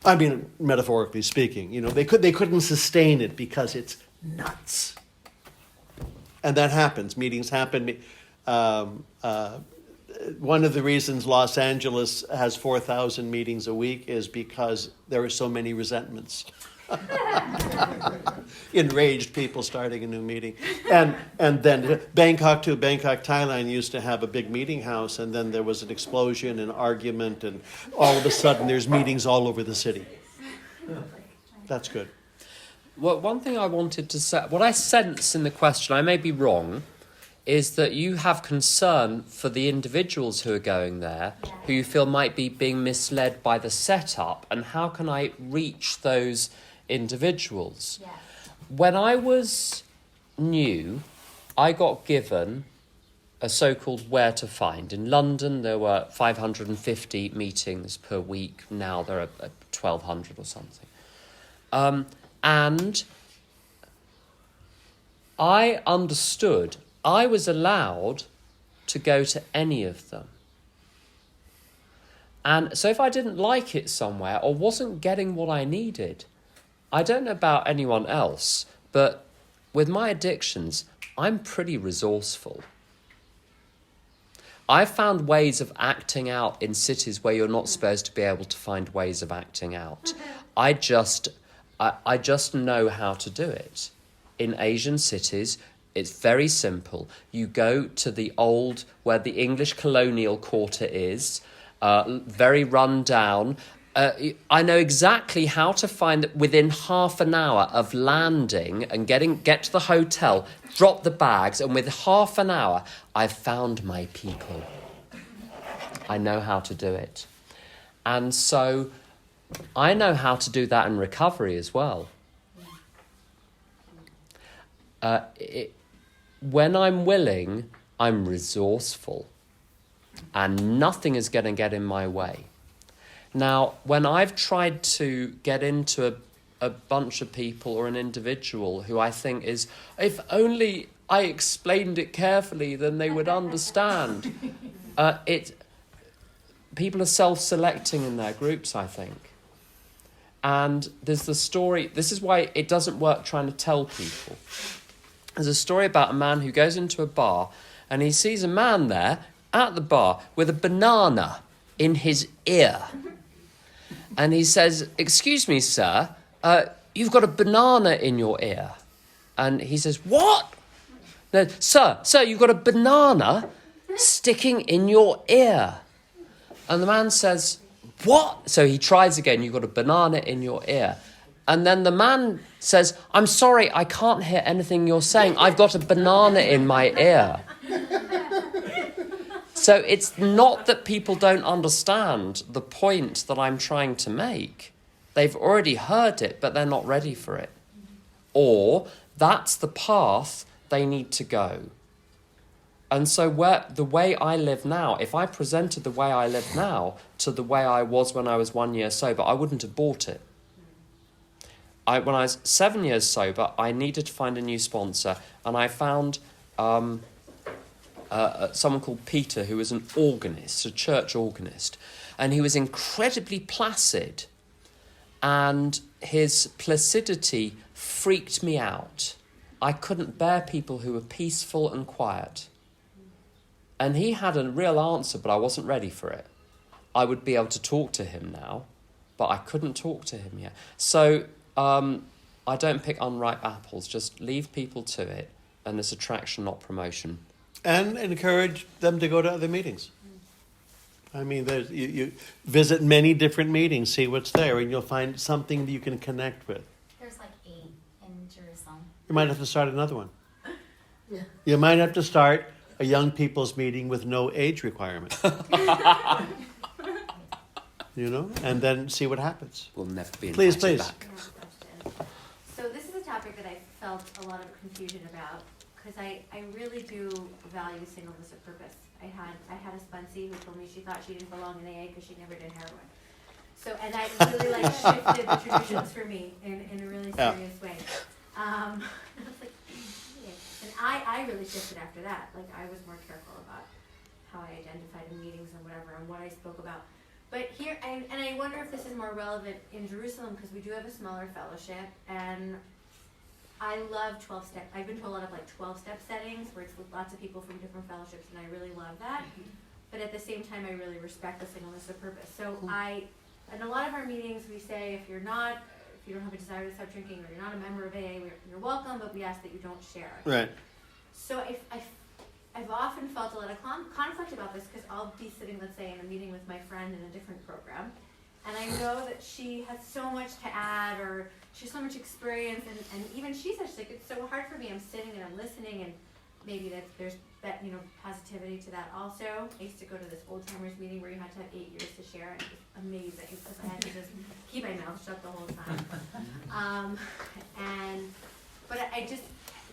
I mean, metaphorically speaking, they couldn't sustain it because it's nuts. And that happens. Meetings happen. One of the reasons Los Angeles has 4,000 meetings a week is because there are so many resentments. Enraged people starting a new meeting. And then Bangkok, Thailand used to have a big meeting house, and then there was an explosion and argument, and all of a sudden there's meetings all over the city. That's good. Well, one thing I wanted to say, what I sense in the question, I may be wrong, is that you have concern for the individuals who are going there, who you feel might be being misled by the setup, and how can I reach those individuals? Yes. When I was new, I got given a so-called where to find. In London, there were 550 meetings per week. Now there are 1,200 or something. And I understood I was allowed to go to any of them. And so if I didn't like it somewhere or wasn't getting what I needed, I don't know about anyone else, but with my addictions, I'm pretty resourceful. I've found ways of acting out in cities where you're not supposed to be able to find ways of acting out. I just know how to do it. In Asian cities, it's very simple. You go to the old, where the English colonial quarter is, very run down. I know exactly how to find it within half an hour of landing and get to the hotel, drop the bags, and with half an hour, I've found my people. I know how to do it. And so I know how to do that in recovery as well. When I'm willing, I'm resourceful, and nothing is going to get in my way. Now, when I've tried to get into a bunch of people or an individual who I think is, if only I explained it carefully, then they would understand. People are self-selecting in their groups, I think. And there's the story, this is why it doesn't work trying to tell people. There's a story about a man who goes into a bar and he sees a man there at the bar with a banana in his ear. And he says, "Excuse me, sir, you've got a banana in your ear." And he says, "What?" "No, sir, you've got a banana sticking in your ear." And the man says, "What?" So he tries again, "You've got a banana in your ear." And then the man says, I'm sorry, I can't hear anything you're saying. I've got a banana in my ear. So it's not that people don't understand the point that I'm trying to make. They've already heard it, but they're not ready for it. Or that's the path they need to go. And so the way I live now, if I presented the way I live now to the way I was when I was 1 year sober, I wouldn't have bought it. When I was 7 years sober, I needed to find a new sponsor, and I found someone called Peter, who was an organist, a church organist, and he was incredibly placid, and his placidity freaked me out. I couldn't bear people who were peaceful and quiet. And he had a real answer, but I wasn't ready for it. I would be able to talk to him now, but I couldn't talk to him yet. So I don't pick unripe apples, just leave people to it, and it's attraction, not promotion. And encourage them to go to other meetings. I mean, you visit many different meetings, see what's there, and you'll find something that you can connect with. There's like 8 in Jerusalem. You might have to start another one. You might have to start a young people's meeting with no age requirement. And then see what happens. We'll never be Please, invited please. back. So this is a topic that I felt a lot of confusion about, because I really do value singleness of purpose. I had a sponsee who told me she thought she didn't belong in AA because she never did heroin. So, and that really shifted the traditions for me in a really serious way. I was like, yeah. And I really shifted after that. Like, I was more careful about how I identified in meetings and whatever, and what I spoke about. But here, and I wonder if this is more relevant in Jerusalem, because we do have a smaller fellowship, and I love 12-step. I've been to a lot of 12-step settings where it's with lots of people from different fellowships, and I really love that. But at the same time, I really respect the singleness of purpose. So in a lot of our meetings, we say if you don't have a desire to stop drinking, or you're not a member of AA, you're welcome, but we ask that you don't share. Right. So I've often felt a lot of conflict about this, because I'll be sitting, let's say, in a meeting with my friend in a different program, and I know that she has so much to add, or she has so much experience, and even she says, like, it's so hard for me. I'm sitting and I'm listening, and maybe there's that positivity to that also. I used to go to this old timers meeting where you had to have 8 years to share, and it was amazing because I had to just keep my mouth shut the whole time. But I just,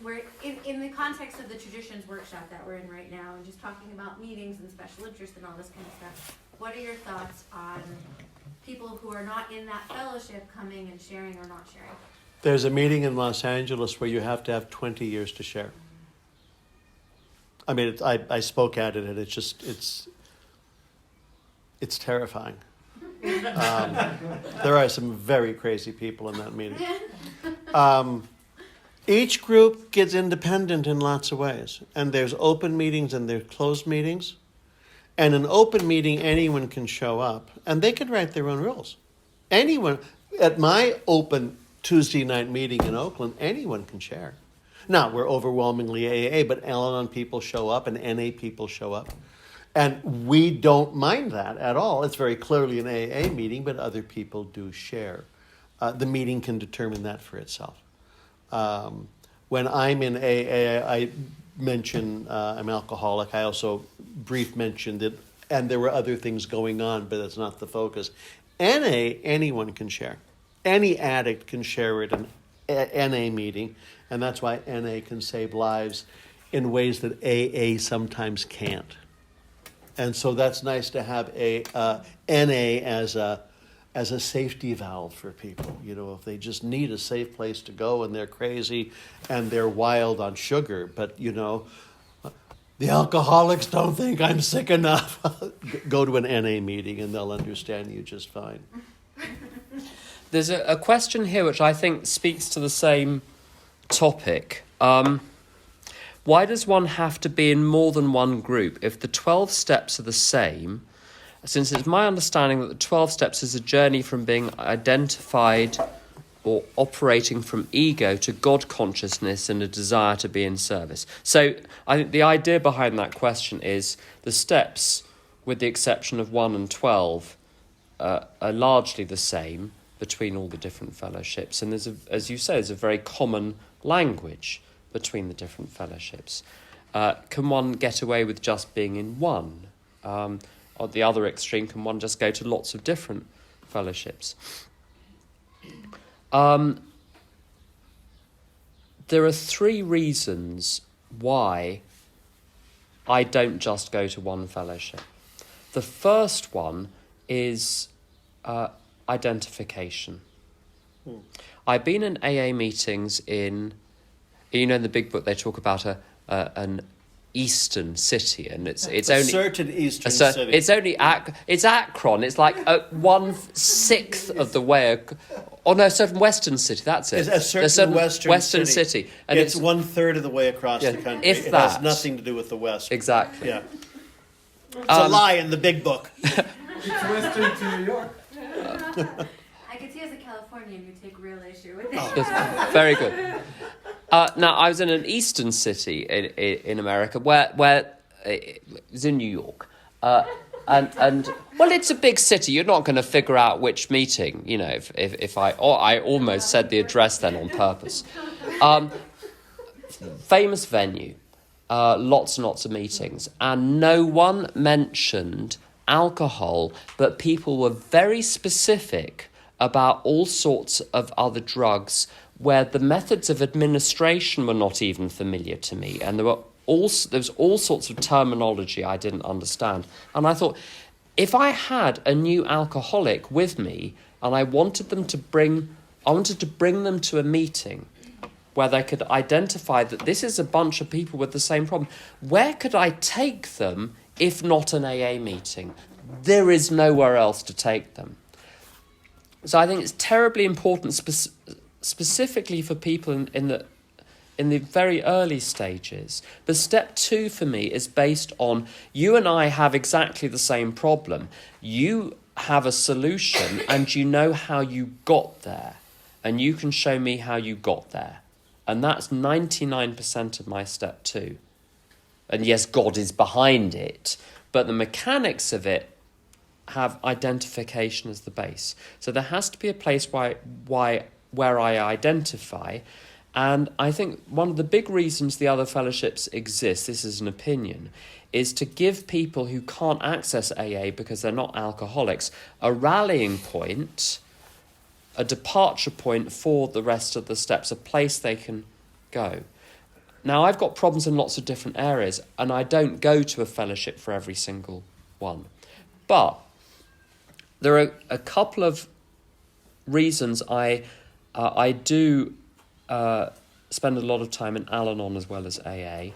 we're in the context of the traditions workshop that we're in right now, and just talking about meetings and special interest and all this kind of stuff. What are your thoughts on people who are not in that fellowship coming and sharing or not sharing? There's a meeting in Los Angeles where you have to have 20 years to share. I mean, I spoke at it, and it's terrifying. There are some very crazy people in that meeting. Each group gets independent in lots of ways, and there's open meetings and there's closed meetings. And an open meeting, anyone can show up, and they can write their own rules. Anyone, at my open Tuesday night meeting in Oakland, anyone can share. Now, we're overwhelmingly AA, but Al-Anon people show up and NA people show up. And we don't mind that at all. It's very clearly an AA meeting, but other people do share. The meeting can determine that for itself. When I'm in AA, I mention I'm alcoholic. I also mentioned it, and there were other things going on, but that's not the focus. NA, anyone can share. Any addict can share it in an NA meeting, and that's why NA can save lives in ways that AA sometimes can't. And so that's nice to have NA as a safety valve for people. If they just need a safe place to go and they're crazy and they're wild on sugar, but the alcoholics don't think I'm sick enough. Go to an NA meeting and they'll understand you just fine. There's a question here which I think speaks to the same topic. Why does one have to be in more than one group if the 12 steps are the same? Since it's my understanding that the 12 steps is a journey from being identified or operating from ego to God consciousness and a desire to be in service. So I think the idea behind that question is the steps, with the exception of 1 and 12, are largely the same, between all the different fellowships. And as you say, there's a very common language between the different fellowships. Can one get away with just being in one? At the other extreme, can one just go to lots of different fellowships? There are 3 reasons why I don't just go to one fellowship. The first one is identification. I've been in AA meetings in the big book they talk about an eastern city, and it's only certain eastern city. It's only it's Akron. It's like 1/6 of the way. Certain western city. That's it. It's a certain western city, and it's 1/3 of the way across the country. If it that has nothing to do with the West. Exactly. Yeah. It's a lie in the big book. It's western to New York. I could see as a Californian you take real issue with it. Yes, very good. Now, I was in an eastern city in America where it was in New York. And well, it's a big city. You're not going to figure out which meeting, if I almost said the address then on purpose. Famous venue, lots and lots of meetings, and no one mentioned alcohol, but people were very specific about all sorts of other drugs where the methods of administration were not even familiar to me, and there was all sorts of terminology I didn't understand. And I thought, if I had a new alcoholic with me and I wanted to bring them to a meeting where they could identify that this is a bunch of people with the same problem, where could I take them if not an AA meeting? There is nowhere else to take them. So I think it's terribly important, specifically for people in the very early stages. But step 2 for me is based on you and I have exactly the same problem. You have a solution and you know how you got there, and you can show me how you got there. And that's 99% of my step 2. And yes, God is behind it, but the mechanics of it have identification as the base. So there has to be a place where I identify. And I think one of the big reasons the other fellowships exist, this is an opinion, is to give people who can't access AA because they're not alcoholics a rallying point, a departure point for the rest of the steps, a place they can go. Now, I've got problems in lots of different areas, and I don't go to a fellowship for every single one. But there are a couple of reasons I do spend a lot of time in Al-Anon as well as AA,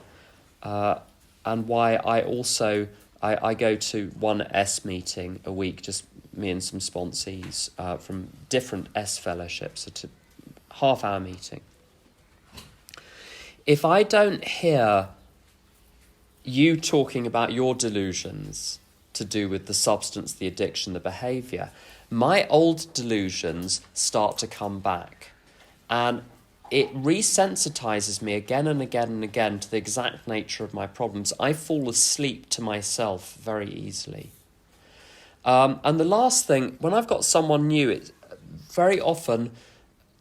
and why I also I go to one S meeting a week, just me and some sponsees from different S fellowships, a half-hour meeting. If I don't hear you talking about your delusions to do with the substance, the addiction, the behaviour, my old delusions start to come back. And it resensitizes me again and again and again to the exact nature of my problems. I fall asleep to myself very easily. And the last thing, when I've got someone new, it's very often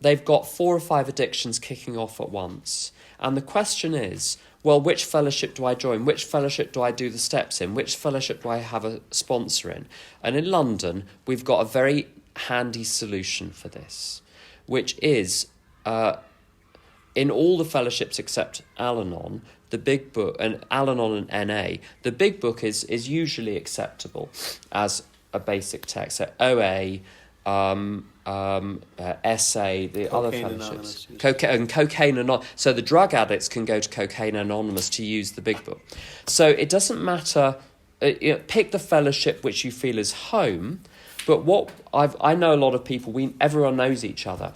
they've got 4 or 5 addictions kicking off at once. And the question is, well, which fellowship do I join? Which fellowship do I do the steps in? Which fellowship do I have a sponsor in? And in London, we've got a very handy solution for this, which is in all the fellowships except Al-Anon, the big book, and Al-Anon and NA, the big book is usually acceptable as a basic text. So OA, SA, the other fellowships. Cocaine Anonymous. So the drug addicts can go to Cocaine Anonymous to use the big book. So it doesn't matter, pick the fellowship which you feel is home, but I know a lot of people, everyone knows each other.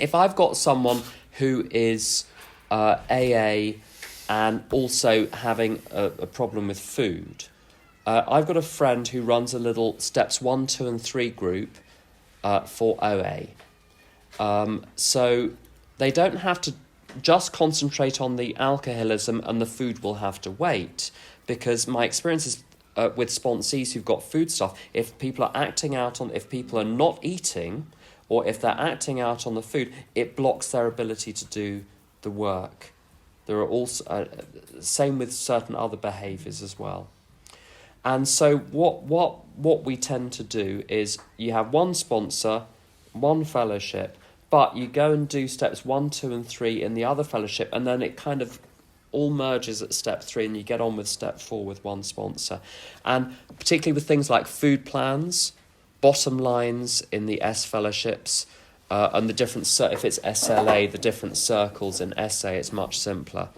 If I've got someone who is AA and also having a problem with food, I've got a friend who runs a little steps 1, 2 and 3 group for OA. So they don't have to just concentrate on the alcoholism, and the food will have to wait, because my experience is with sponsees who've got food stuff, if people are acting out if people are not eating, or if they're acting out on the food, it blocks their ability to do the work. There are also same with certain other behaviours as well. And so what we tend to do is you have one sponsor, one fellowship, but you go and do steps 1, 2 and 3 in the other fellowship, and then it kind of all merges at step 3 and you get on with step 4 with one sponsor. And particularly with things like food plans, bottom lines in the S fellowships, and the different, if it's SLA, the different circles in SA, it's much simpler.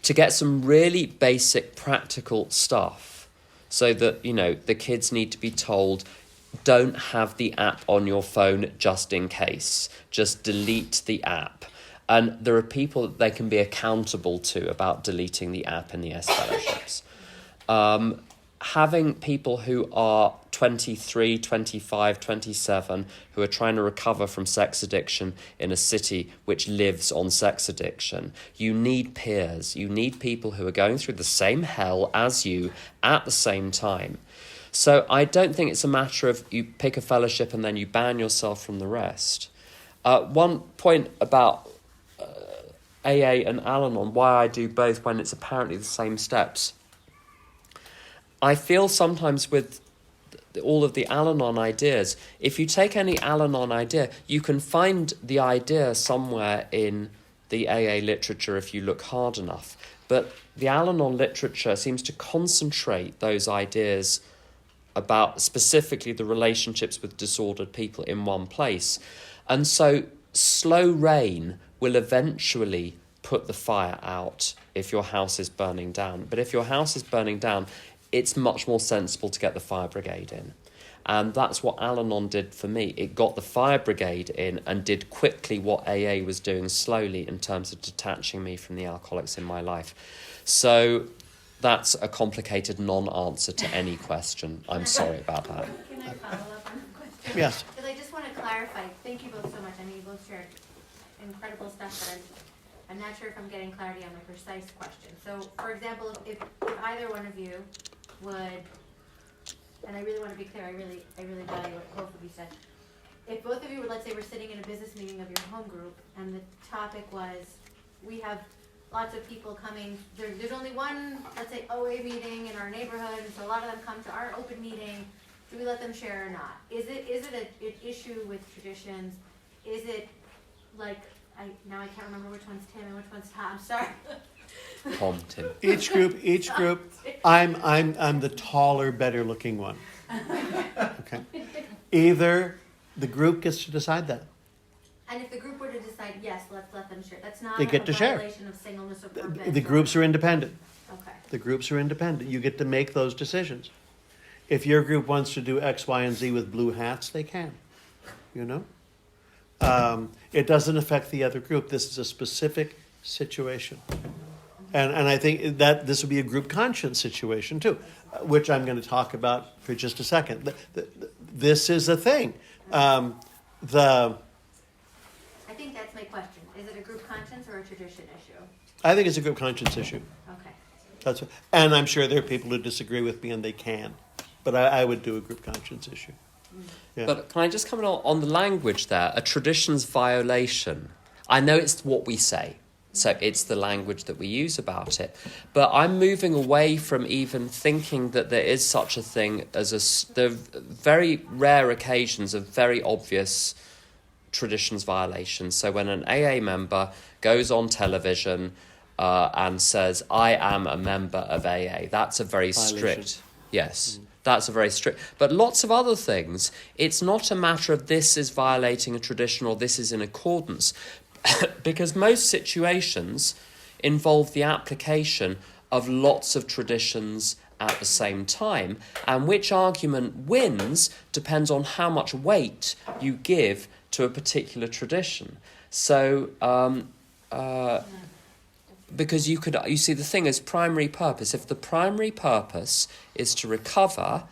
To get some really basic practical stuff, so that, you know, the kids need to be told, don't have the app on your phone just in case. Just delete the app. And there are people that they can be accountable to about deleting the app in the S fellowships. Having people who are 23, 25, 27, who are trying to recover from sex addiction in a city which lives on sex addiction, you need peers. You need people who are going through the same hell as you at the same time. So I don't think it's a matter of you pick a fellowship and then you ban yourself from the rest. One point about AA and Al-Anon, why I do both when it's apparently the same steps. I feel sometimes with all of the Al-Anon ideas, if you take any Al-Anon idea, you can find the idea somewhere in the AA literature if you look hard enough. But the Al-Anon literature seems to concentrate those ideas about specifically the relationships with disordered people in one place. And so slow rain will eventually put the fire out if your house is burning down. But if your house is burning down, it's much more sensible to get the fire brigade in. And that's what Al-Anon did for me. It got the fire brigade in and did quickly what AA was doing slowly in terms of detaching me from the alcoholics in my life. So that's a complicated non-answer to any question. I'm sorry about that. Can I follow up on the question? Yes. Because I just want to clarify, thank you both so much. I mean, you both shared incredible stuff, but I'm not sure if I'm getting clarity on my precise question. So, for example, if either one of you would, and I really want to be clear, I really value what both of you said. If both of you were, let's say we're sitting in a business meeting of your home group, and the topic was, we have lots of people coming, there's only one, let's say, OA meeting in our neighborhood, and so a lot of them come to our open meeting, do we let them share or not? Is it an issue with traditions? Is it like, now I can't remember which one's Tim and which one's Tom, sorry. Tim. Each group. I'm the taller, better looking one. Okay. Either the group gets to decide that. And if the group were to decide, yes, let's let them share, that's not They get a to share. violation of singleness or purpose? The groups are independent. Okay. The groups are independent. You get to make those decisions. If your group wants to do X, Y, and Z with blue hats, they can. You know? It doesn't affect the other group. This is a specific situation. And I think that this would be a group conscience situation too, which I'm going to talk about for just a second. This is a thing. I think that's my question. Is it a group conscience or a tradition issue? I think it's a group conscience issue. Okay. And I'm sure there are people who disagree with me, and they can. But I would do a group conscience issue. Yeah. But can I just comment on the language there? A tradition's violation. I know it's what we say. So it's the language that we use about it. But I'm moving away from even thinking that there is such a thing as there are very rare occasions of very obvious traditions violations. So when an AA member goes on television and says, I am a member of AA, that's a very strict... Yes, that's a very strict... But lots of other things, it's not a matter of this is violating a tradition or this is in accordance, because most situations involve the application of lots of traditions at the same time, and which argument wins depends on how much weight you give to a particular tradition. So, because you see the thing as primary purpose. If the primary purpose is to recover,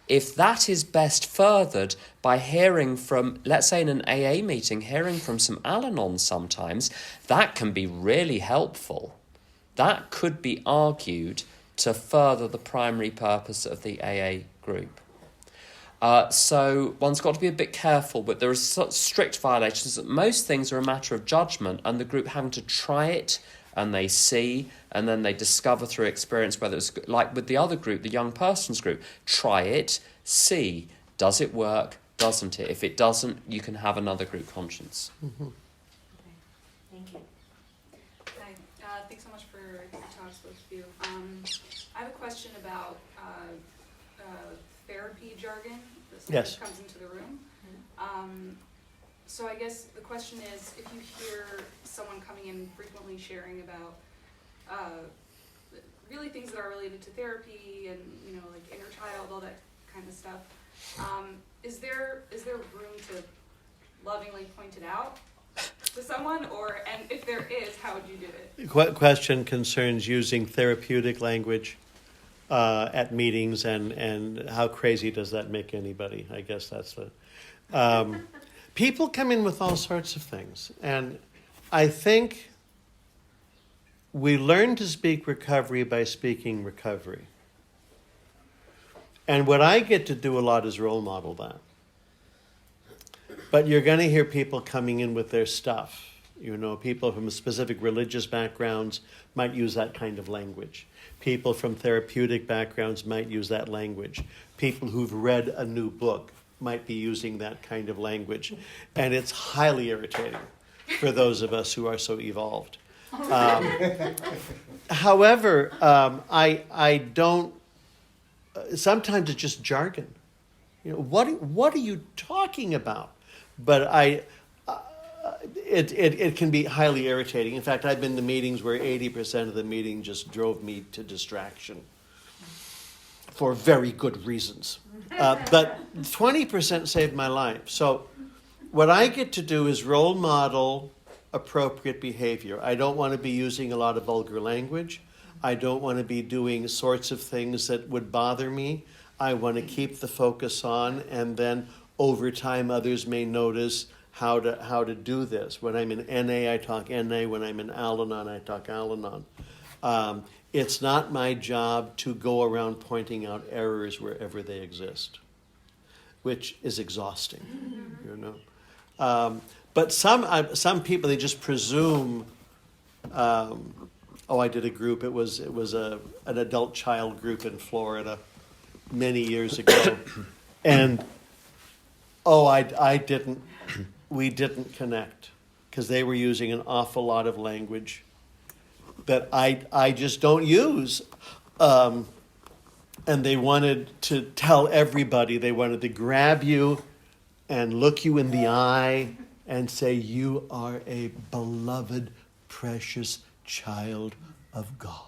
if that is best furthered by hearing from, let's say in an AA meeting, hearing from some Al-Anon sometimes, that can be really helpful. That could be argued to further the primary purpose of the AA group. So one's got to be a bit careful, but there are such strict violations that most things are a matter of judgment, and the group having to try it, and they see, and then they discover through experience whether it's like with the other group, the young persons group. Try it, see, does it work, doesn't it? If it doesn't, you can have another group conscience. Mm-hmm. Okay. Thank you. Hi, thanks so much for your talks, both of you. I have a question about therapy jargon that Yes. comes into the room. So I guess the question is, if you hear someone coming in frequently sharing about really things that are related to therapy and, you know, like inner child, all that kind of stuff, is there room to lovingly point it out to someone, and if there is, how would you do it? Question concerns using therapeutic language at meetings, and how crazy does that make anybody? I guess that's the... people come in with all sorts of things, and I think we learn to speak recovery by speaking recovery. And what I get to do a lot is role model that. But you're going to hear people coming in with their stuff. You know, people from specific religious backgrounds might use that kind of language. People from therapeutic backgrounds might use that language. People who've read a new book might be using that kind of language. And it's highly irritating for those of us who are so evolved. However, I don't... sometimes it's just jargon. You know, what are you talking about? But it can be highly irritating. In fact, I've been to meetings where 80% of the meeting just drove me to distraction for very good reasons. But 20% saved my life. So what I get to do is role model appropriate behavior. I don't want to be using a lot of vulgar language. I don't want to be doing sorts of things that would bother me. I want to keep the focus on, and then over time others may notice how to do this. When I'm in NA, I talk NA. When I'm in Al-Anon, I talk Al-Anon. It's not my job to go around pointing out errors wherever they exist, which is exhausting, you know. But some people, they just presume. I did a group. It was an adult child group in Florida many years ago, and we didn't connect because they were using an awful lot of language that I just don't use, and they wanted to tell everybody. They wanted to grab you and look you in the eye and say, "You are a beloved, precious child of God."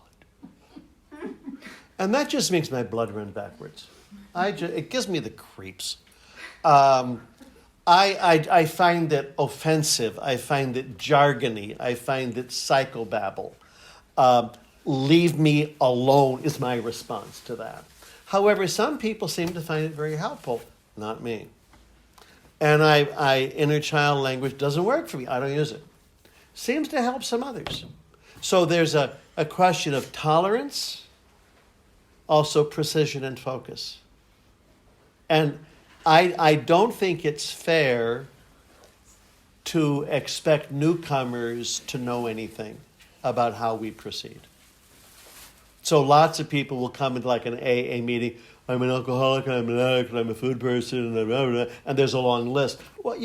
And that just makes my blood run backwards. It gives me the creeps. I find it offensive. I find it jargony. I find it psychobabble. Leave me alone is my response to that. However, some people seem to find it very helpful. Not me. And inner child language doesn't work for me. I don't use it. Seems to help some others. So there's a question of tolerance, also precision and focus. And I don't think it's fair to expect newcomers to know anything about how we proceed. So lots of people will come into like an AA meeting. I'm an alcoholic, I'm an addict, I'm a food person, and there's a long list. Well,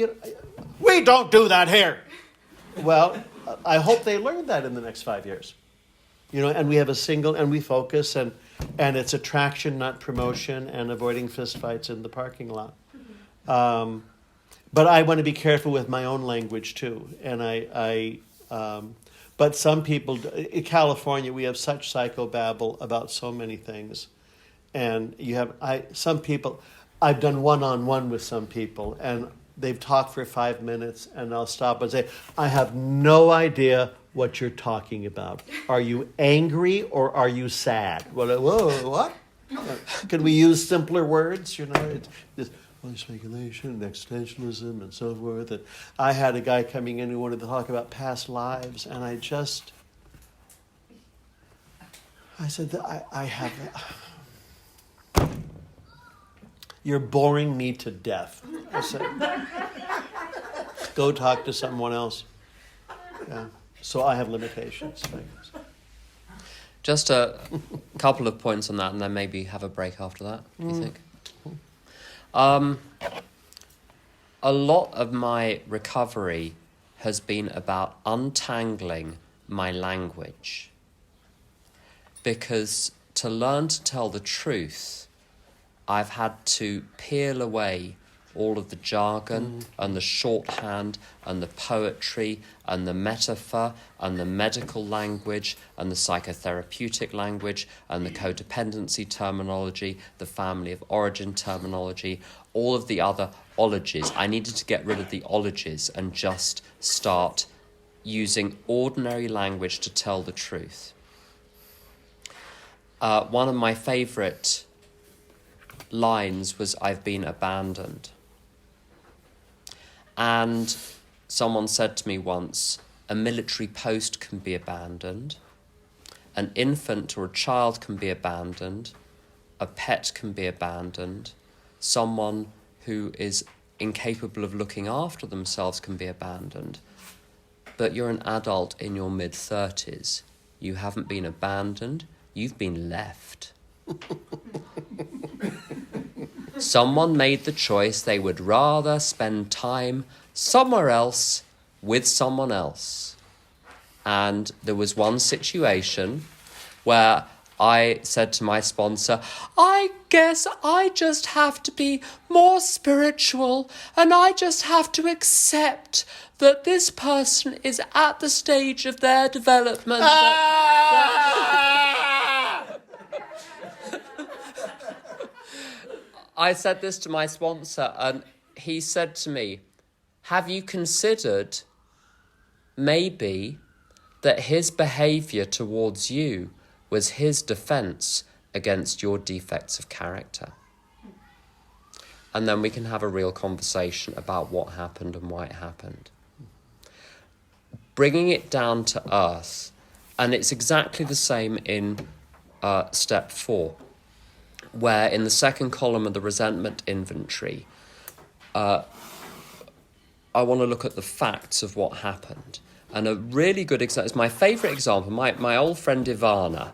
we don't do that here. Well, I hope they learn that in the next 5 years. You know, and we have and we focus, and it's attraction, not promotion, and avoiding fistfights in the parking lot. But I want to be careful with my own language too. And but some people, in California, we have such psychobabble about so many things. And some people, I've done one-on-one with some people, and they've talked for 5 minutes, and I'll stop and say, I have no idea what you're talking about. Are you angry or are you sad? Whoa, what? Can we use simpler words? You know, it's speculation and existentialism and so forth. And I had a guy coming in who wanted to talk about past lives, and I said, I have... You're boring me to death. I said, go talk to someone else. Yeah. So I have limitations, I guess. Just a couple of points on that, and then maybe have a break after that, do you think? A lot of my recovery has been about untangling my language. Because to learn to tell the truth, I've had to peel away all of the jargon and the shorthand and the poetry and the metaphor and the medical language and the psychotherapeutic language and the codependency terminology, the family of origin terminology, all of the other ologies. I needed to get rid of the ologies and just start using ordinary language to tell the truth. One of my favourite lines was, "I've been abandoned." And someone said to me once, a military post can be abandoned, an infant or a child can be abandoned, a pet can be abandoned, someone who is incapable of looking after themselves can be abandoned. But you're an adult in your mid-30s. You haven't been abandoned, you've been left. Someone made the choice they would rather spend time somewhere else with someone else. And there was one situation where I said to my sponsor, I guess I just have to be more spiritual and I just have to accept that this person is at the stage of their development. I said this to my sponsor and he said to me, have you considered maybe that his behaviour towards you was his defence against your defects of character? And then we can have a real conversation about what happened and why it happened. Bringing it down to earth, and it's exactly the same in step 4. Where in the second column of the resentment inventory, I want to look at the facts of what happened. And a really good example, it's my favourite example, my old friend Ivana,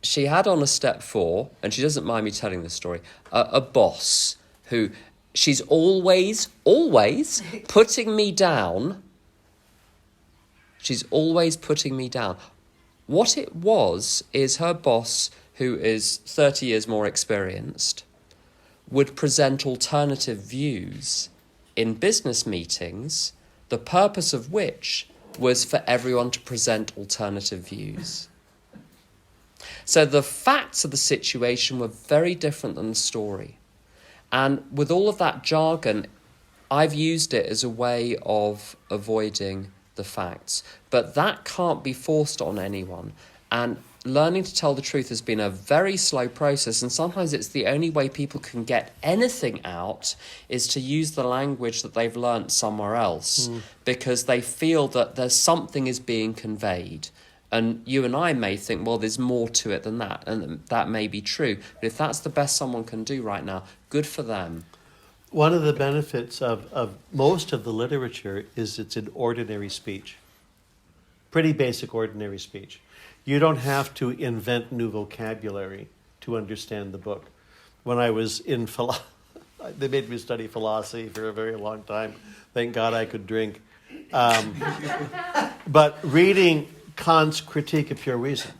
she had on a step 4, and she doesn't mind me telling this story, a boss who, she's always putting me down. She's always putting me down. What it was is her boss, who is 30 years more experienced, would present alternative views in business meetings, the purpose of which was for everyone to present alternative views. So the facts of the situation were very different than the story. And with all of that jargon, I've used it as a way of avoiding the facts. But that can't be forced on anyone. And learning to tell the truth has been a very slow process, and sometimes it's the only way people can get anything out is to use the language that they've learnt somewhere else, because they feel that there's something is being conveyed. And you and I may think, well, there's more to it than that, and that may be true. But if that's the best someone can do right now, good for them. One of the benefits of most of the literature is it's in ordinary speech. Pretty basic ordinary speech. You don't have to invent new vocabulary to understand the book. When I was in they made me study philosophy for a very long time. Thank God I could drink. But reading Kant's Critique of Pure Reason,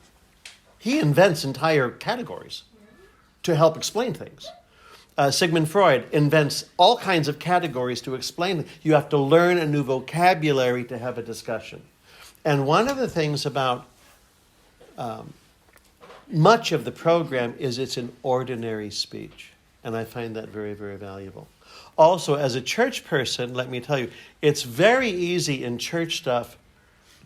he invents entire categories to help explain things. Sigmund Freud invents all kinds of categories to explain. You have to learn a new vocabulary to have a discussion. And one of the things about much of the program is it's an ordinary speech. And I find that very, very valuable. Also, as a church person, let me tell you, it's very easy in church stuff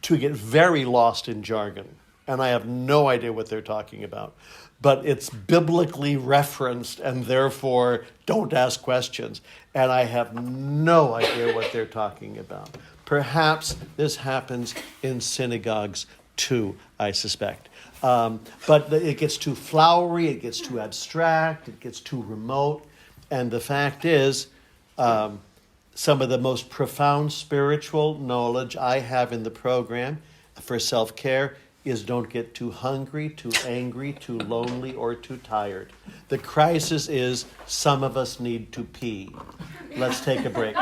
to get very lost in jargon. And I have no idea what they're talking about. But it's biblically referenced, and therefore don't ask questions. And I have no idea what they're talking about. Perhaps this happens in synagogues too, I suspect. But it gets too flowery, it gets too abstract, it gets too remote. And the fact is, some of the most profound spiritual knowledge I have in the program for self-care is don't get too hungry, too angry, too lonely, or too tired. The crisis is some of us need to pee. Let's take a break.